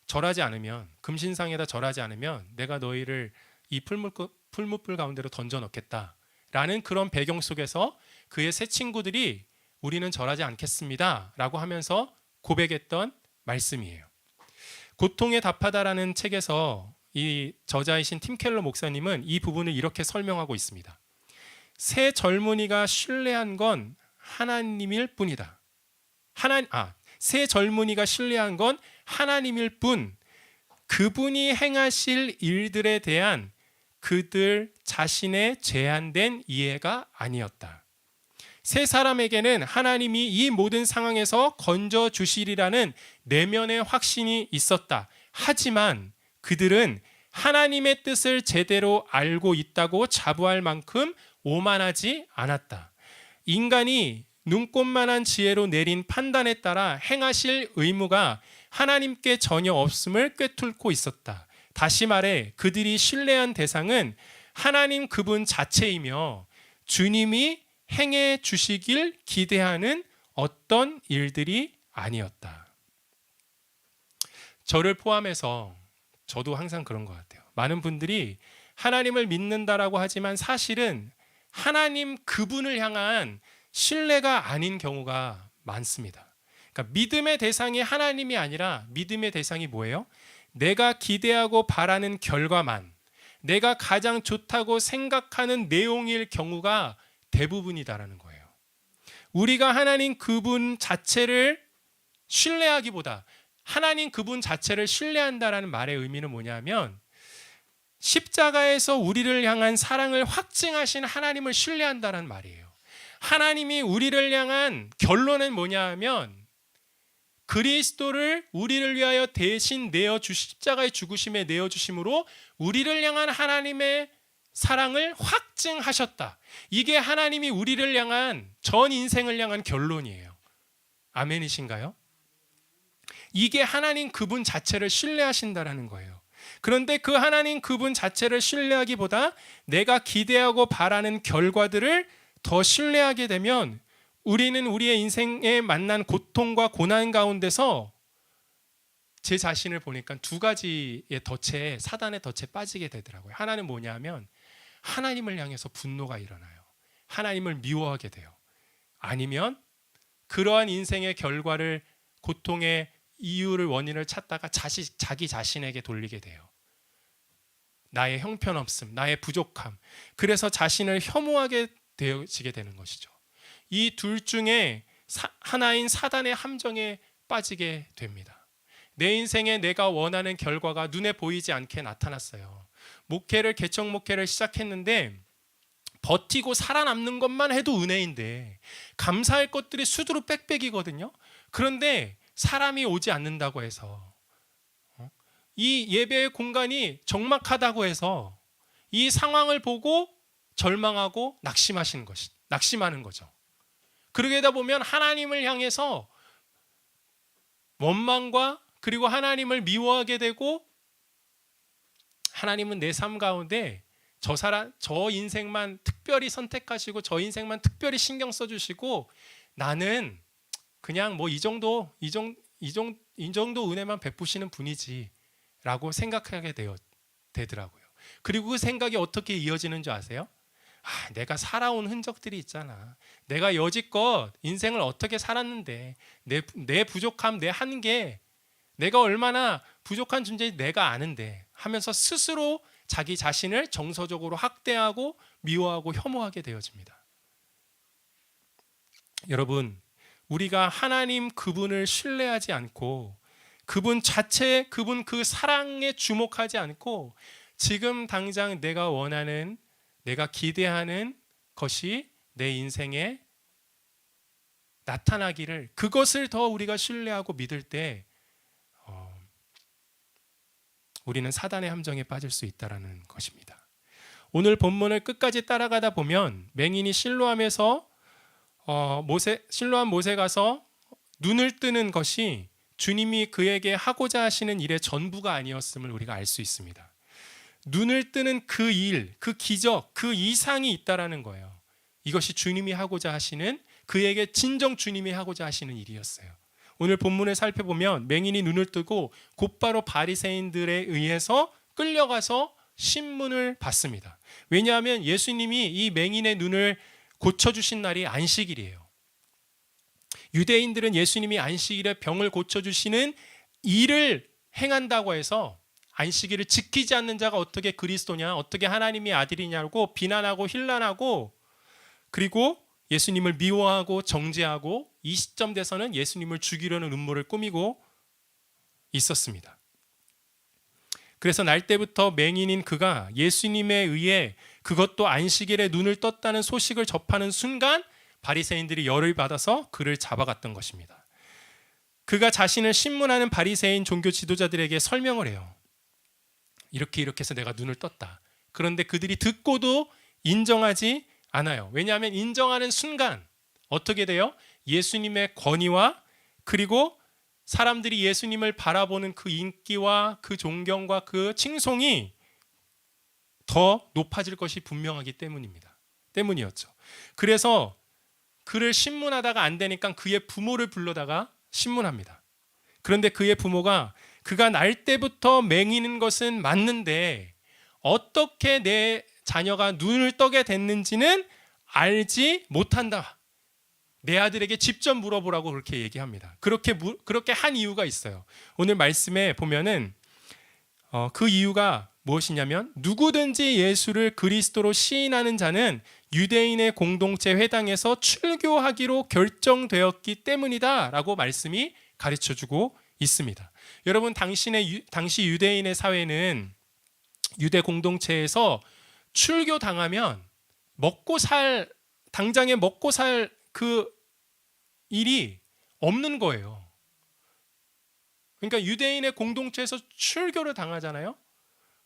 절하지 않으면, 금신상에다 절하지 않으면 내가 너희를 이 풀무불 가운데로 던져 넣겠다라는 그런 배경 속에서 그의 세 친구들이 우리는 절하지 않겠습니다 라고 하면서 고백했던 말씀이에요. 고통에 답하다라는 책에서 이 저자이신 팀 켈러 목사님은 이 부분을 이렇게 설명하고 있습니다. 새 젊은이가 신뢰한 건 하나님일 뿐이다. 새 젊은이가 신뢰한 건 하나님일 뿐, 그분이 행하실 일들에 대한 그들 자신의 제한된 이해가 아니었다. 세 사람에게는 하나님이 이 모든 상황에서 건져주시리라는 내면의 확신이 있었다. 하지만 그들은 하나님의 뜻을 제대로 알고 있다고 자부할 만큼 오만하지 않았다. 인간이 눈꽃만한 지혜로 내린 판단에 따라 행하실 의무가 하나님께 전혀 없음을 꿰뚫고 있었다. 다시 말해 그들이 신뢰한 대상은 하나님 그분 자체이며 주님이 행해 주시길 기대하는 어떤 일들이 아니었다. 저를 포함해서 저도 항상 그런 것 같아요. 많은 분들이 하나님을 믿는다라고 하지만 사실은 하나님 그분을 향한 신뢰가 아닌 경우가 많습니다. 그러니까 믿음의 대상이 하나님이 아니라 믿음의 대상이 뭐예요? 내가 기대하고 바라는 결과만, 내가 가장 좋다고 생각하는 내용일 경우가 대부분이다라는 거예요. 우리가 하나님 그분 자체를 신뢰하기보다 하나님 그분 자체를 신뢰한다라는 말의 의미는 뭐냐면 십자가에서 우리를 향한 사랑을 확증하신 하나님을 신뢰한다는 말이에요. 하나님이 우리를 향한 결론은 뭐냐 하면 그리스도를 우리를 위하여 대신 십자가의 죽으심에 내어주심으로 우리를 향한 하나님의 사랑을 확증하셨다. 이게 하나님이 우리를 향한 전 인생을 향한 결론이에요. 아멘이신가요? 이게 하나님 그분 자체를 신뢰하신다라는 거예요. 그런데 그 하나님 그분 자체를 신뢰하기보다 내가 기대하고 바라는 결과들을 더 신뢰하게 되면 우리는 우리의 인생에 만난 고통과 고난 가운데서 제 자신을 보니까 두 가지의 덫에, 사단의 덫에 빠지게 되더라고요. 하나는 뭐냐면 하나님을 향해서 분노가 일어나요. 하나님을 미워하게 돼요. 아니면 그러한 인생의 결과를, 고통의 이유를, 원인을 찾다가 자기 자신에게 돌리게 돼요. 나의 형편없음, 나의 부족함, 그래서 자신을 혐오하게 되어지게 되는 것이죠. 이 둘 중에 하나인 사단의 함정에 빠지게 됩니다. 내 인생에 내가 원하는 결과가 눈에 보이지 않게 나타났어요. 개척 목회를 시작했는데 버티고 살아남는 것만 해도 은혜인데 감사할 것들이 수두로 빽빽이거든요. 그런데 사람이 오지 않는다고 해서 이 예배의 공간이 적막하다고 해서 이 상황을 보고 절망하고 낙심하는 거죠. 그러다 보면 하나님을 향해서 원망과 그리고 하나님을 미워하게 되고, 하나님은 내 삶 가운데 저 인생만 특별히 선택하시고 저 인생만 특별히 신경 써주시고 나는 그냥 뭐 이 정도 은혜만 베푸시는 분이지라고 생각하게 되더라고요. 그리고 그 생각이 어떻게 이어지는 줄 아세요? 내가 살아온 흔적들이 있잖아. 내가 여지껏 인생을 어떻게 살았는데 내 부족함, 내 한계, 내가 얼마나 부족한 존재인지 내가 아는데 하면서 스스로 자기 자신을 정서적으로 학대하고 미워하고 혐오하게 되어집니다. 여러분, 우리가 하나님 그분을 신뢰하지 않고 그분 자체, 그분 그 사랑에 주목하지 않고 지금 당장 내가 원하는, 내가 기대하는 것이 내 인생에 나타나기를, 그것을 더 우리가 신뢰하고 믿을 때 우리는 사단의 함정에 빠질 수 있다는 것입니다. 오늘 본문을 끝까지 따라가다 보면 맹인이 실로암에서 실로암 못에 가서 눈을 뜨는 것이 주님이 그에게 하고자 하시는 일의 전부가 아니었음을 우리가 알 수 있습니다. 눈을 뜨는 그 일, 그 기적, 그 이상이 있다라는 거예요. 이것이 주님이 하고자 하시는, 그에게 진정 주님이 하고자 하시는 일이었어요. 오늘 본문을 살펴보면 맹인이 눈을 뜨고 곧바로 바리새인들에 의해서 끌려가서 신문을 받습니다. 왜냐하면 예수님이 이 맹인의 눈을 고쳐주신 날이 안식일이에요. 유대인들은 예수님이 안식일에 병을 고쳐주시는 일을 행한다고 해서 안식일을 지키지 않는 자가 어떻게 그리스도냐, 어떻게 하나님의 아들이냐고 비난하고 힐난하고, 그리고 예수님을 미워하고 정죄하고 이 시점 돼서는 예수님을 죽이려는 음모를 꾸미고 있었습니다. 그래서 날 때부터 맹인인 그가 예수님에 의해, 그것도 안식일에 눈을 떴다는 소식을 접하는 순간 바리새인들이 열을 받아서 그를 잡아갔던 것입니다. 그가 자신을 신문하는 바리새인 종교 지도자들에게 설명을 해요. 이렇게 해서 내가 눈을 떴다. 그런데 그들이 듣고도 인정하지 않아요. 왜냐하면 인정하는 순간 어떻게 돼요? 예수님의 권위와 그리고 사람들이 예수님을 바라보는 그 인기와 그 존경과 그 칭송이 더 높아질 것이 분명하기 때문이었죠. 그래서 그를 신문하다가 안 되니까 그의 부모를 불러다가 신문합니다. 그런데 그의 부모가 그가 날 때부터 맹인인 것은 맞는데 어떻게 내 자녀가 눈을 뜨게 됐는지는 알지 못한다. 내 아들에게 직접 물어보라고 그렇게 얘기합니다. 그렇게 한 이유가 있어요. 오늘 말씀에 보면은 그 이유가 무엇이냐면, 누구든지 예수를 그리스도로 시인하는 자는 유대인의 공동체 회당에서 출교하기로 결정되었기 때문이다라고 말씀이 가르쳐주고 있습니다. 여러분, 당시 유대인의 사회는, 유대 공동체에서 출교당하면 당장에 먹고 살 그 일이 없는 거예요. 그러니까 유대인의 공동체에서 출교를 당하잖아요.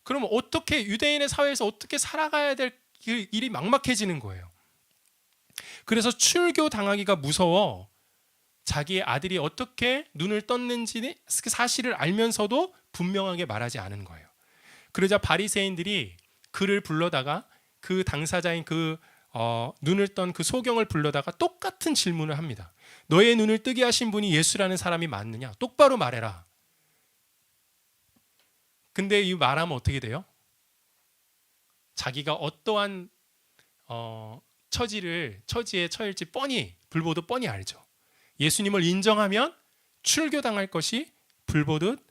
그럼 어떻게, 유대인의 사회에서 어떻게 살아가야 될 일이 막막해지는 거예요. 그래서 출교 당하기가 무서워 자기의 아들이 어떻게 눈을 떴는지 그 사실을 알면서도 분명하게 말하지 않은 거예요. 그러자 바리새인들이 그를 불러다가, 그 당사자인 눈을 떤 그 소경을 불러다가 똑같은 질문을 합니다. 너의 눈을 뜨게 하신 분이 예수라는 사람이 맞느냐? 똑바로 말해라. 근데 이 말하면 어떻게 돼요? 자기가 어떠한 처지에 처할지 불보듯 뻔히 알죠. 예수님을 인정하면 출교당할 것이 불보듯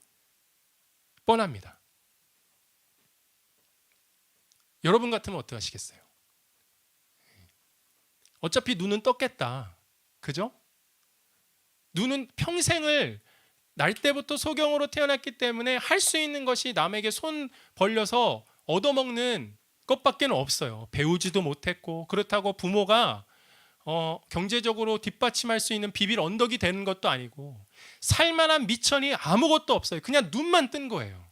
뻔합니다. 여러분 같으면 어떻게 하시겠어요? 어차피 눈은 떴겠다. 그죠? 눈은 평생을 날 때부터 소경으로 태어났기 때문에 할 수 있는 것이 남에게 손 벌려서 얻어먹는 것밖에 없어요. 배우지도 못했고, 그렇다고 부모가 경제적으로 뒷받침할 수 있는 비빌 언덕이 되는 것도 아니고, 살만한 미천이 아무것도 없어요. 그냥 눈만 뜬 거예요.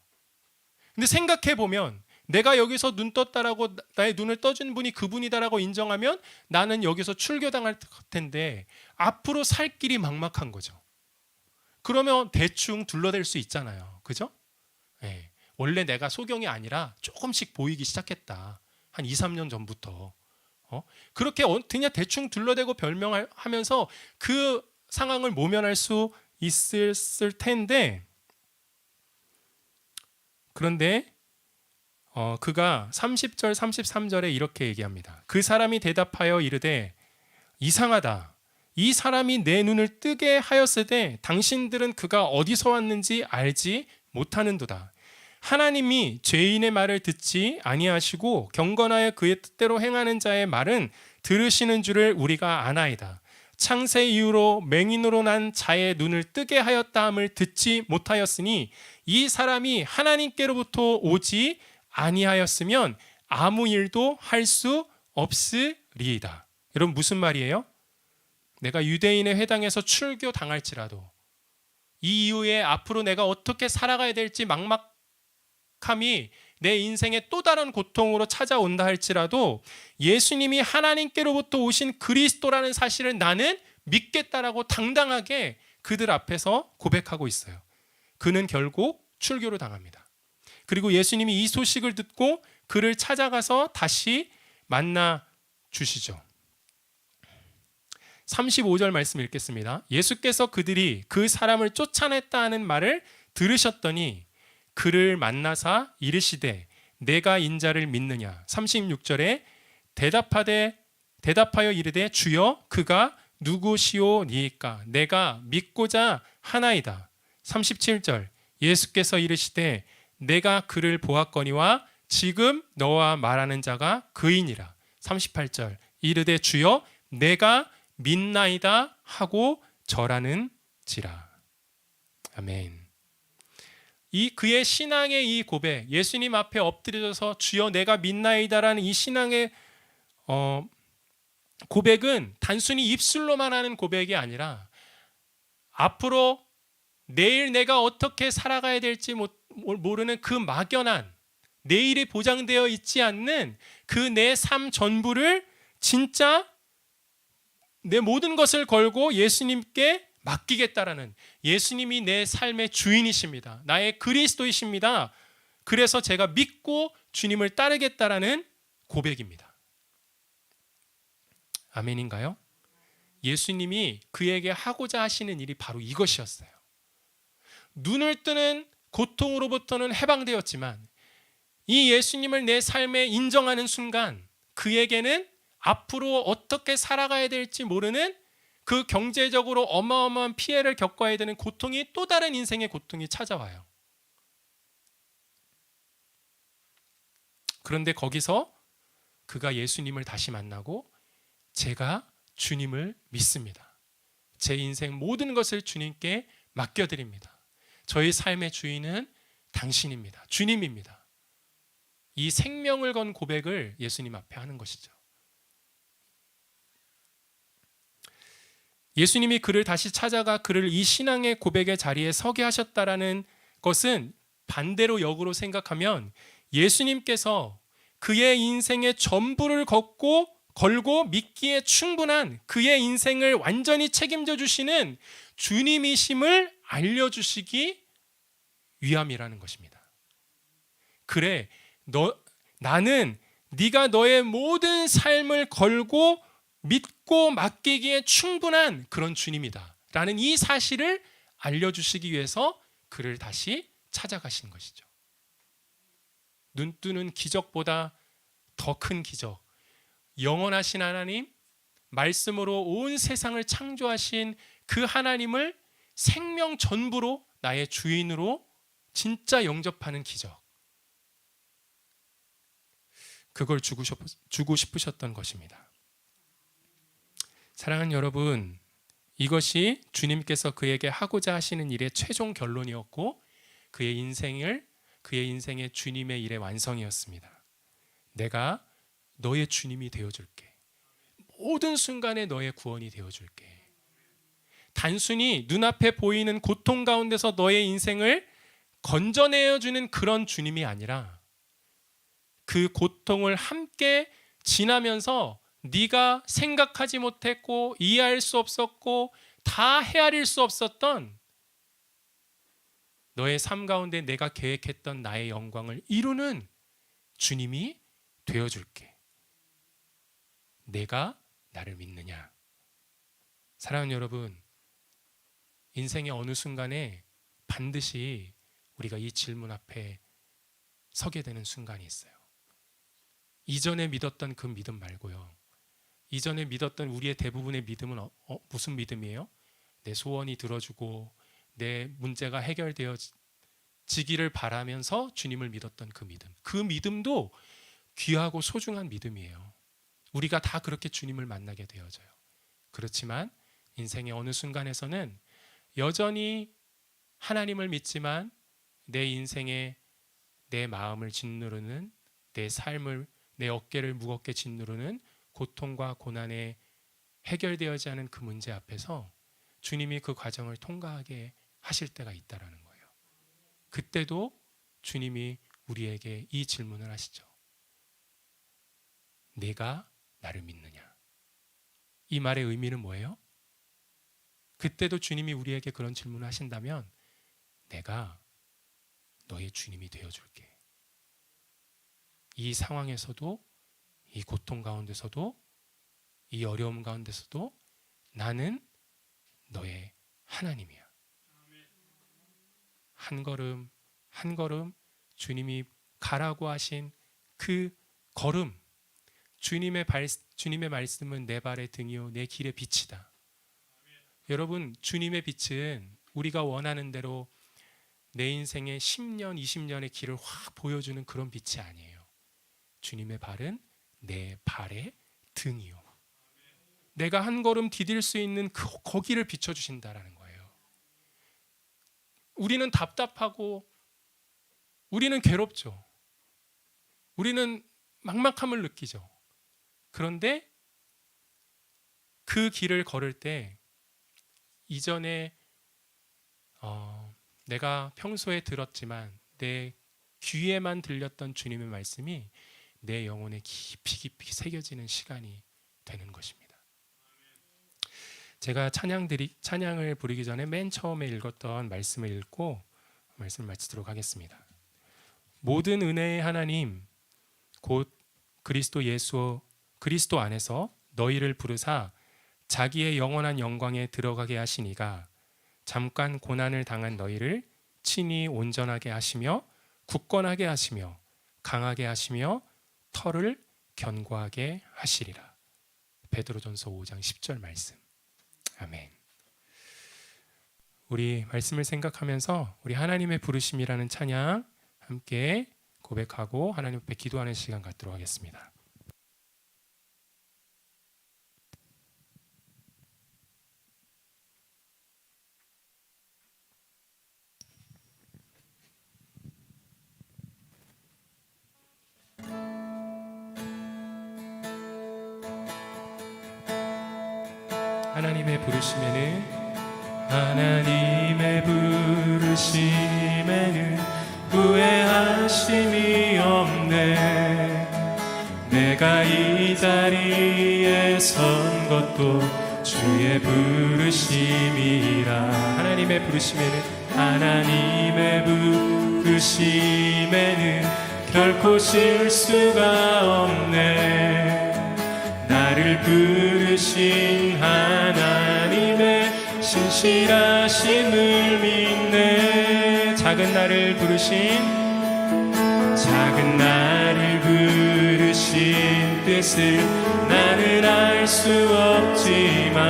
근데 생각해 보면 내가 여기서 눈 떴다라고, 나의 눈을 떠준 분이 그분이다라고 인정하면 나는 여기서 출교당할 텐데 앞으로 살 길이 막막한 거죠. 그러면 대충 둘러댈 수 있잖아요. 그죠? 네. 원래 내가 소경이 아니라 조금씩 보이기 시작했다. 한 2, 3년 전부터. 그렇게 그냥 대충 둘러대고 별명하면서 그 상황을 모면할 수 있을 텐데, 그런데 그가 30절 33절에 이렇게 얘기합니다. 그 사람이 대답하여 이르되 이상하다. 이 사람이 내 눈을 뜨게 하였으되 당신들은 그가 어디서 왔는지 알지 못하는도다. 하나님이 죄인의 말을 듣지 아니하시고 경건하여 그의 뜻대로 행하는 자의 말은 들으시는 줄을 우리가 아나이다. 창세 이후로 맹인으로 난 자의 눈을 뜨게 하였다 함을 듣지 못하였으니 이 사람이 하나님께로부터 오지 아니하였으면 아무 일도 할 수 없으리이다. 여러분, 무슨 말이에요? 내가 유대인의 회당에서 출교 당할지라도, 이 이후에 앞으로 내가 어떻게 살아가야 될지 막막함이 내 인생의 또 다른 고통으로 찾아온다 할지라도 예수님이 하나님께로부터 오신 그리스도라는 사실을 나는 믿겠다라고 당당하게 그들 앞에서 고백하고 있어요. 그는 결국 출교를 당합니다. 그리고 예수님이 이 소식을 듣고 그를 찾아가서 다시 만나 주시죠. 35절 말씀 읽겠습니다. 예수께서 그들이 그 사람을 쫓아냈다 하는 말을 들으셨더니 그를 만나사 이르시되 내가 인자를 믿느냐. 36절에 대답하여 이르되 주여 그가 누구시오니이까. 내가 믿고자 하나이다. 37절 예수께서 이르시되 내가 그를 보았거니와 지금 너와 말하는 자가 그이니라. 38절 이르되 주여 내가 믿나이다 하고 절하는지라. 아멘. 이 그의 신앙의 이 고백, 예수님 앞에 엎드려져서 주여 내가 믿나이다라는 이 신앙의 고백은 단순히 입술로만 하는 고백이 아니라 앞으로 내일 내가 어떻게 살아가야 될지 모르는 그 막연한, 내일이 보장되어 있지 않는 그 내 삶 전부를 진짜 내 모든 것을 걸고 예수님께 맡기겠다라는, 예수님이 내 삶의 주인이십니다. 나의 그리스도이십니다. 그래서 제가 믿고 주님을 따르겠다라는 고백입니다. 아멘인가요? 예수님이 그에게 하고자 하시는 일이 바로 이것이었어요. 눈을 뜨는 고통으로부터는 해방되었지만 이 예수님을 내 삶에 인정하는 순간 그에게는 앞으로 어떻게 살아가야 될지 모르는 그 경제적으로 어마어마한 피해를 겪어야 되는 고통이, 또 다른 인생의 고통이 찾아와요. 그런데 거기서 그가 예수님을 다시 만나고 제가 주님을 믿습니다. 제 인생 모든 것을 주님께 맡겨드립니다. 저희 삶의 주인은 당신입니다. 주님입니다. 이 생명을 건 고백을 예수님 앞에 하는 것이죠. 예수님이 그를 다시 찾아가 그를 이 신앙의 고백의 자리에 서게 하셨다라는 것은 반대로 역으로 생각하면 예수님께서 그의 인생의 전부를 걸고 믿기에 충분한 그의 인생을 완전히 책임져 주시는 주님이심을 알려주시기 위함이라는 것입니다. 그래, 나는 네가 너의 모든 삶을 걸고 믿고 맡기기에 충분한 그런 주님이다 라는 이 사실을 알려주시기 위해서 그를 다시 찾아가신 것이죠. 눈뜨는 기적보다 더 큰 기적, 영원하신 하나님, 말씀으로 온 세상을 창조하신 그 하나님을 생명 전부로 나의 주인으로 진짜 영접하는 기적, 그걸 주고 싶으셨던 것입니다. 사랑하는 여러분, 이것이 주님께서 그에게 하고자 하시는 일의 최종 결론이었고 그의 인생의 주님의 일의 완성이었습니다. 내가 너의 주님이 되어줄게. 모든 순간에 너의 구원이 되어줄게. 단순히 눈앞에 보이는 고통 가운데서 너의 인생을 건져내어주는 그런 주님이 아니라 그 고통을 함께 지나면서 네가 생각하지 못했고 이해할 수 없었고 다 헤아릴 수 없었던 너의 삶 가운데 내가 계획했던 나의 영광을 이루는 주님이 되어줄게. 내가 나를 믿느냐? 사랑하는 여러분, 인생의 어느 순간에 반드시 우리가 이 질문 앞에 서게 되는 순간이 있어요. 이전에 믿었던 그 믿음 말고요. 이전에 믿었던 우리의 대부분의 믿음은 무슨 믿음이에요? 내 소원이 들어주고 내 문제가 해결되어지기를 바라면서 주님을 믿었던 그 믿음. 그 믿음도 귀하고 소중한 믿음이에요. 우리가 다 그렇게 주님을 만나게 되어져요. 그렇지만 인생의 어느 순간에서는 여전히 하나님을 믿지만 내 인생에 내 마음을 짓누르는, 내 삶을, 내 어깨를 무겁게 짓누르는 고통과 고난에 해결되어지 않은 그 문제 앞에서 주님이 그 과정을 통과하게 하실 때가 있다라는 거예요. 그때도 주님이 우리에게 이 질문을 하시죠. 내가 나를 믿느냐? 이 말의 의미는 뭐예요? 그때도 주님이 우리에게 그런 질문을 하신다면 내가 너의 주님이 되어줄게. 이 상황에서도, 이 고통 가운데서도, 이 어려움 가운데서도 나는 너의 하나님이야. 한 걸음 한 걸음 주님이 가라고 하신 그 걸음, 주님의 말씀은 내 발의 등이요 내 길의 빛이다. 여러분, 주님의 빛은 우리가 원하는 대로 내 인생의 10년, 20년의 길을 확 보여주는 그런 빛이 아니에요. 주님의 발은 내 발의 등이요. 내가 한 걸음 디딜 수 있는 거기를 비춰주신다라는 거예요. 우리는 답답하고 우리는 괴롭죠. 우리는 막막함을 느끼죠. 그런데 그 길을 걸을 때 이전에 내가 평소에 들었지만 내 귀에만 들렸던 주님의 말씀이 내 영혼에 깊이 새겨지는 시간이 되는 것입니다. 제가 찬양을 부르기 전에 맨 처음에 읽었던 말씀을 읽고 말씀을 마치도록 하겠습니다. 모든 은혜의 하나님 곧 그리스도 안에서 너희를 부르사 자기의 영원한 영광에 들어가게 하시니가 잠깐 고난을 당한 너희를 친히 온전하게 하시며 굳건하게 하시며 강하게 하시며 털을 견고하게 하시리라. 베드로전서 5장 10절 말씀. 아멘. 우리 말씀을 생각하면서 우리 하나님의 부르심이라는 찬양 함께 고백하고 하나님 앞에 기도하는 시간 갖도록 하겠습니다. 하나님의 부르심에는 후회하심이 없네. 내가 이 자리에 선 것도 주의 부르심이라. 하나님의 부르심에는 결코 실수가 없네. 나를 부르신 하나님의 신실하심을 믿네. 작은 나를 부르신 뜻을 나는 알 수 없지만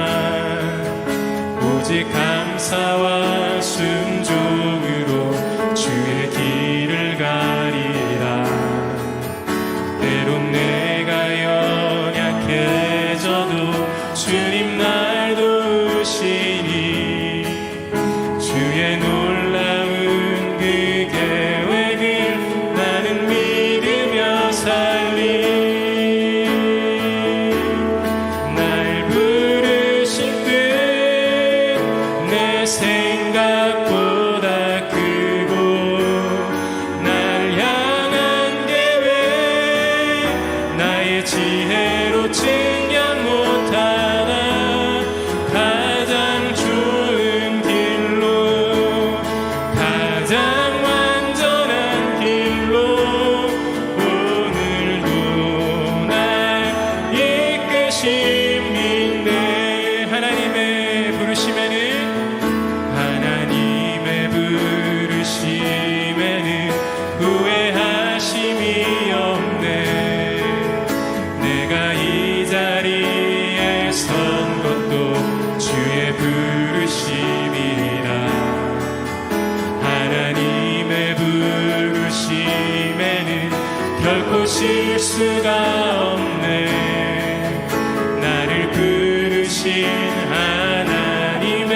오직 감사와 순종으로 주의 길을 가리라. 때론 내가 연약해져도 주님 날 도우시니 주의 놀라운 그 계획을 나는 믿으며 살리. 나의 지혜로 측량 못하나 가장 좋은 길로 가장 완전한 길로 오늘도 날 이끄심 믿네. 하나님의 부르심에는 후회하심이 없네. 내가 이 자리에 선 것도 주의 부르심이라. 하나님의 부르심에는 결코 실수가 없네. 나를 부르신 하나님의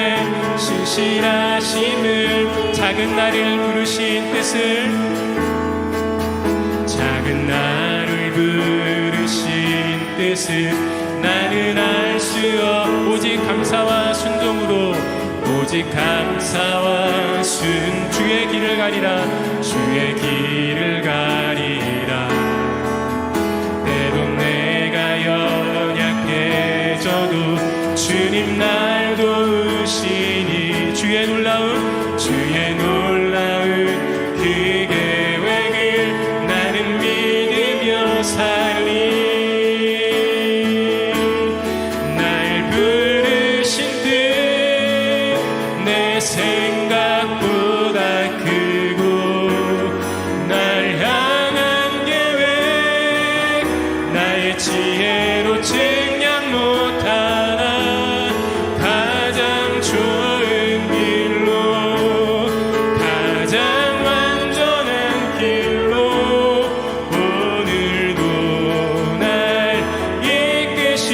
신실하심을, 작은 나를 부르신 뜻을, 작은 나를 부르신 뜻을 나는 알 수 오직 감사와 순종으로, 오직 감사와 주의 길을 가리라. 주의 길을 가리라. 때론 내가 연약해져도 주님 날 도우시니 주의 놀라운 그 계획을 나는 믿으며 살리. 날 부르신 뜻 내 생각보다 크고 날 향한 계획 나의 지혜로 측량 못하나 가장 좋은 길로 가장 완전한 길로 오늘도 날 이끄신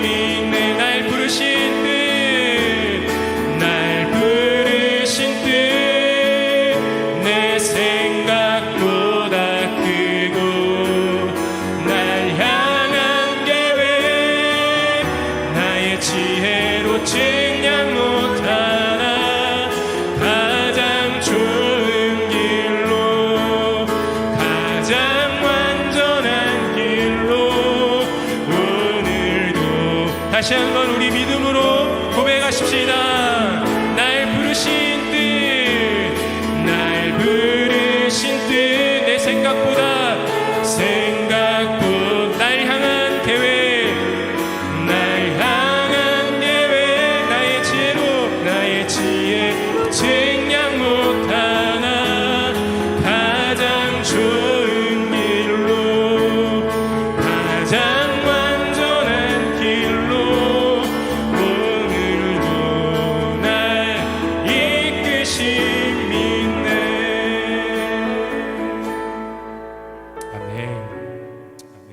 믿네. 날 부르신 뜻 내 생각보다 크고 날 향한 계획 나의 지혜로 측량 못하나 가장 좋은 길로 가장 완전한 길로 오늘도. 다시 한번 우리 믿음으로 고백하십시다. 날 부르신 뜻 내 생각보다 날 향한 계획 나의 지혜 측량 못하나 가장 좋은 길로 가장 완전한 길로 오늘도 날 이끄심 믿네. 아멘. 아멘.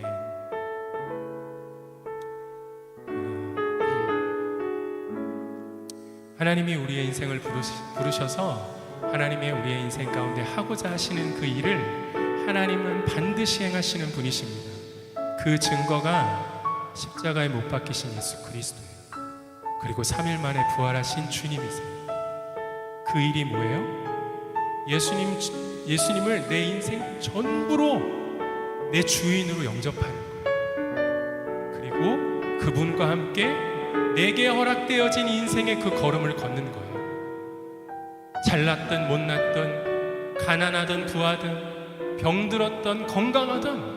하나님이 우리의 인생을 부르셔서 하나님의 우리의 인생 가운데 하고자 하시는 그 일을 하나님은 반드시 행하시는 분이십니다. 그 증거가 십자가에 못 박히신 예수 그리스도예요. 그리고 3일 만에 부활하신 주님이세요. 그 일이 뭐예요? 예수님을 내 인생 전부로 내 주인으로 영접하는 거예요. 그리고 그분과 함께 내게 허락되어진 인생의 그 걸음을 걷는 거예요. 잘났든 못났든 가난하든 부하든 병들었든 건강하든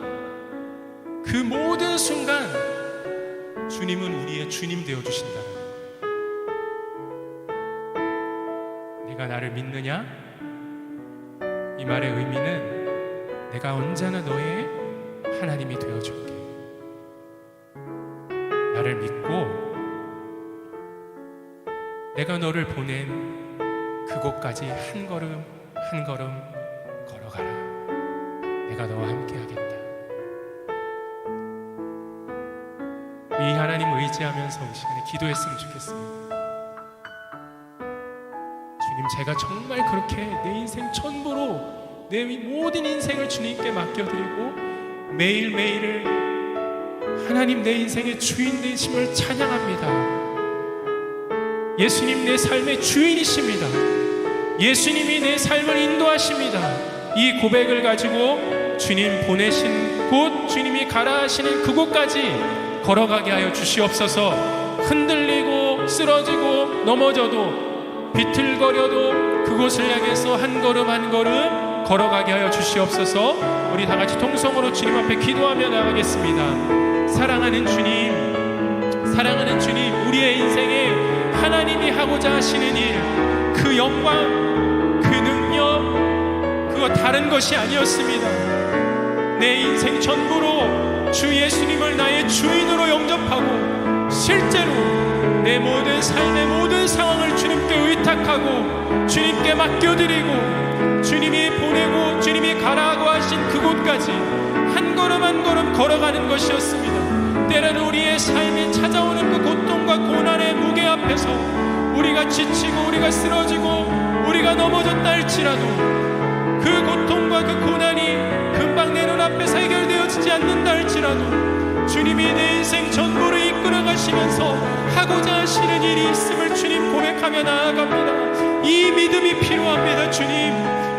그 모든 순간 주님은 우리의 주님 되어주신다는 거예요. 내가 나를 믿느냐? 이 말의 의미는 내가 언제나 너의 하나님이 되어줄게. 나를 믿고 내가 너를 보낸 그곳까지 한 걸음 한 걸음 걸어가라. 내가 너와 함께 하겠다. 이 하나님 의지하면서 이 시간에 기도했으면 좋겠습니다. 주님, 제가 정말 그렇게 내 인생 전부로 내 모든 인생을 주님께 맡겨드리고 매일매일을 하나님 내 인생의 주인 되심을 찬양합니다. 예수님 내 삶의 주인이십니다. 예수님이 내 삶을 인도하십니다. 이 고백을 가지고 주님 보내신 곳, 주님이 주님이 가라 하시는 그곳까지 걸어가게 하여 주시옵소서. 흔들리고 쓰러지고 넘어져도 비틀거려도 그곳을 향해서 한 걸음 한 걸음 걸어가게 하여 주시옵소서. 우리 다 같이 통성으로 주님 앞에 기도하며 나가겠습니다. 사랑하는 주님, 우리의 인생에 하나님이 하고자 하시는 일, 그 영광, 그 능력, 그거 다른 것이 아니었습니다. 내 인생 전부로 주 예수님을 나의 주인으로 영접하고 실제로 내 모든 삶의 모든 상황을 주님께 의탁하고 주님께 맡겨드리고 주님이 보내고 주님이 가라고 하신 그곳까지 한 걸음 한 걸음 걸어가는 것이었습니다. 때로는 우리의 삶이 찾아오는 그 고통과 고난의 무게 앞에서 우리가 지치고 우리가 쓰러지고 우리가 넘어졌다 할지라도 그 고통과 그 고난이 금방 내 눈앞에서 해결되어지지 않는다 할지라도 주님이 내 인생 전부를 이끌어 가시면서 하고자 하시는 일이 있음을 주님 고백하며 나아갑니다. 이 믿음이 필요합니다. 주님,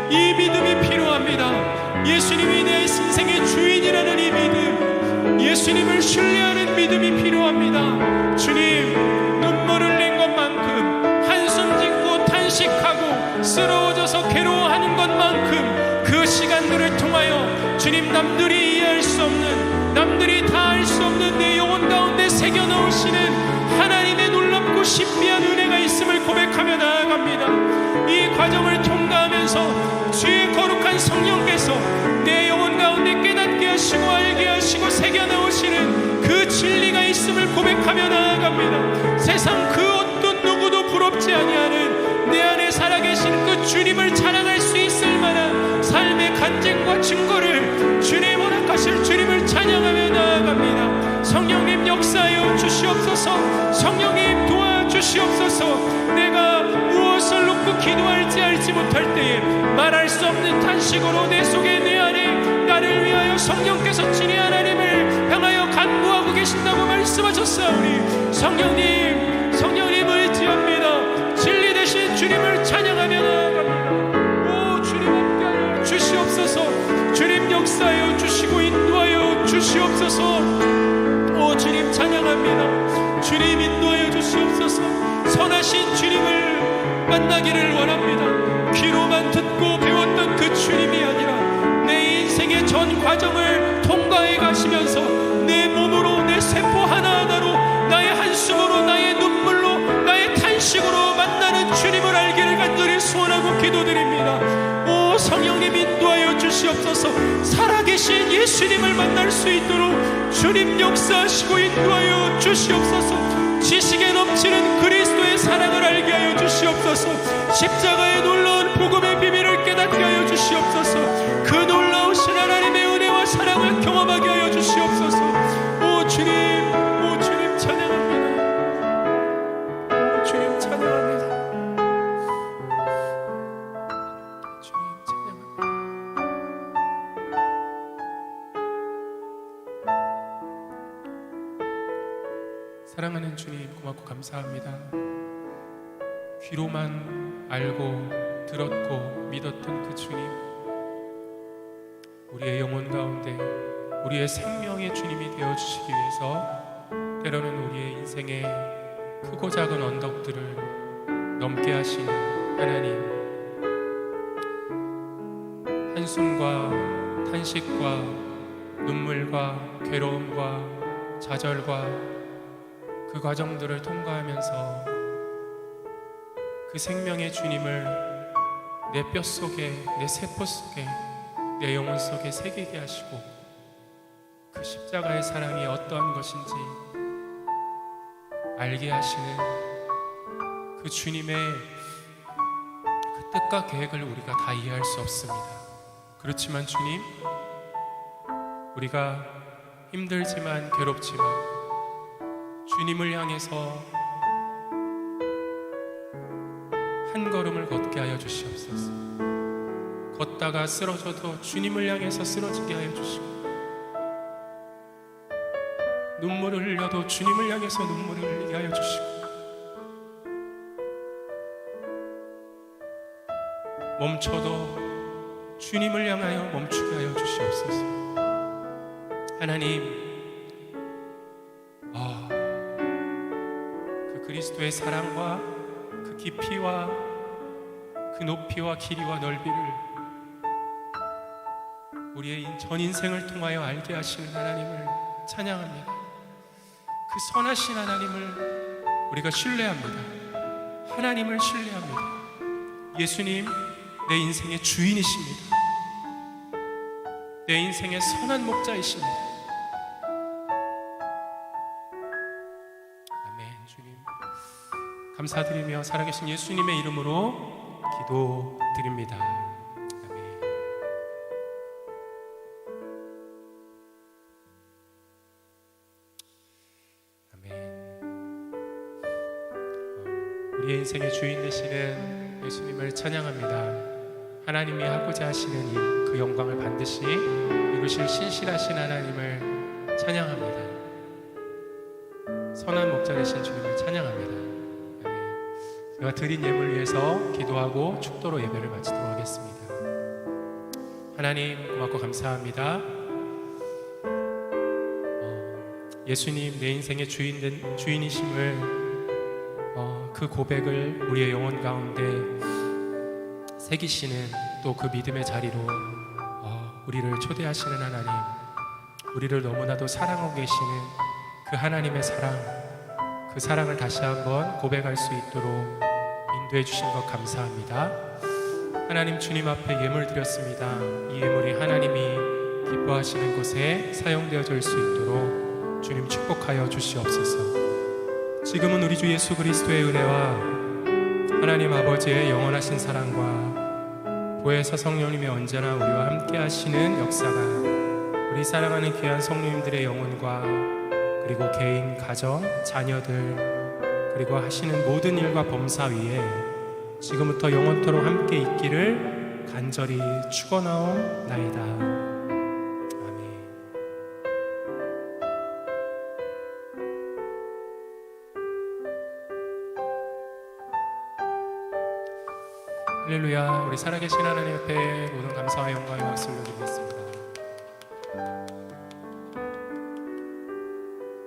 이 믿음이 필요합니다. 예수님이 내 인생의 주인이라는 이 믿음, 예수님을 신뢰하는 믿음이 필요합니다. 주님, 눈물을 낸 것만큼 한숨 짓고 탄식하고 쓰러워져서 괴로워하는 것만큼 그 시간들을 통하여 주님, 남들이 이해할 수 없는, 남들이 다 알 수 없는 내 영혼 가운데 새겨넣으시는 하나님의 놀랍고 신비한 은혜가 있음을 고백하며 나아갑니다. 이 과정을 통과하면서 주의 거룩한 성령께서 내 영혼 가운데 깨닫게 하시고 알게 하시고 새겨넣으시는 그 진리가 있음을 고백하며 나아갑니다. 세상 그 어떤 누구도 부럽지 아니하는 내 안에 살아계신 그 주님을 자랑할 수 있을 만한 삶의 간증과 증거를 주님 허락하실 주님을 찬양하며 나아갑니다. 성령님 역사하여 주시옵소서. 성령님 도와주시옵소서. 내가 무엇을 놓고 기도할지 알지 못할 때에 말할 수 없는 탄식으로 내 속에 내 안에 나를 위하여 성령께서 친히 하나님을 향하여 간구하고 계신다고 말씀하셨사오니 성령님 의지합니다. 진리 되신 주님을 찬양하며 나아갑니다. 오 주님 함께하여 주시옵소서. 주님 역사하여 주시고 인도하여 주시옵소서. 오 주님 찬양합니다. 주님 인도하여 주시옵소서. 선하신 주님을 만나기를 원합니다. 귀로만 듣고 배웠던 그 주님이 아니라 내 인생의 전 과정을 통과해 가시면서 내 몸으로 내 세포 하나하나로 나의 한숨으로 나의 눈물로 나의 탄식으로 만나는 주님을 알기를 간절히 소원하고 기도드립니다. 오 성령님 인도하여 주시옵소서. 살아계신 예수님을 만날 수 있도록 주님 역사하시고 인도하여 주시옵소서. 지식에 넘치는 그리스도의 사랑을 알게 하여 주시옵소서. 십자가의 놀라운 복음의 비밀을 깨닫게 하여 주시옵소서. 그 놀라우신 하나님의 은혜와 사랑을 경험하게 하여 주시옵소서. 오 주님 찬양합니다. 오 주님 찬양합니다. 주님 찬양합니다. 사랑하는 주님 고맙고 감사합니다. 귀로만 알고 들었고 믿었던 그 주님, 우리의 영혼 가운데 우리의 생명의 주님이 되어주시기 위해서 때로는 우리의 인생의 크고 작은 언덕들을 넘게 하시는 하나님, 한숨과 탄식과 눈물과 괴로움과 좌절과 그 과정들을 통과하면서 그 생명의 주님을 내 뼛속에, 내 세포 속에, 내 영혼 속에 새기게 하시고 그 십자가의 사랑이 어떠한 것인지 알게 하시는 그 주님의 그 뜻과 계획을 우리가 다 이해할 수 없습니다. 그렇지만 주님, 우리가 힘들지만 괴롭지만 주님을 향해서 한 걸음을 걷게 하여 주시옵소서. 걷다가 쓰러져도 주님을 향해서 쓰러지게 하여 주시고, 눈물을 흘려도 주님을 향해서 눈물을 흘리게 하여 주시고, 멈춰도 주님을 향하여 멈추게 하여 주시옵소서. 하나님, 그 그리스도의 사랑과 그 깊이와 그 높이와 길이와 넓이를 우리의 전 인생을 통하여 알게 하시는 하나님을 찬양합니다. 그 선하신 하나님을 우리가 신뢰합니다. 하나님을 신뢰합니다. 예수님, 내 인생의 주인이십니다. 내 인생의 선한 목자이십니다. 아멘. 주님, 감사드리며 살아계신 예수님의 이름으로 기도드립니다. 아멘. 아멘. 우리의 인생의 주인 되시는 예수님을 찬양합니다. 하나님이 하고자 하시는 그 영광을 반드시 이루실 신실하신 하나님을 찬양합니다. 선한 목자 되신 주님을 찬양합니다. 제가 드린 예물 위해서 기도하고 축도로 예배를 마치도록 하겠습니다. 하나님, 고맙고 감사합니다. 예수님, 내 인생의 주인이심을 그 고백을 우리의 영혼 가운데 새기시는 또 그 믿음의 자리로 우리를 초대하시는 하나님, 우리를 너무나도 사랑하고 계시는 그 하나님의 사랑, 그 사랑을 다시 한번 고백할 수 있도록 인도해 주신 것 감사합니다. 하나님, 주님 앞에 예물 드렸습니다. 이 예물이 하나님이 기뻐하시는 곳에 사용되어질 수 있도록 주님 축복하여 주시옵소서. 지금은 우리 주 예수 그리스도의 은혜와 하나님 아버지의 영원하신 사랑과 보혜사 성령님이 언제나 우리와 함께 하시는 역사가 우리 사랑하는 귀한 성도님들의 영혼과 그리고 개인, 가정, 자녀들 그리고 하시는 모든 일과 범사 위에 지금부터 영원토록 함께 있기를 간절히 축원하옵나이다. 아멘. 할렐루야. 우리 살아계신 하나님 앞에 모든 감사와 영광의 박수를 드리겠습니다.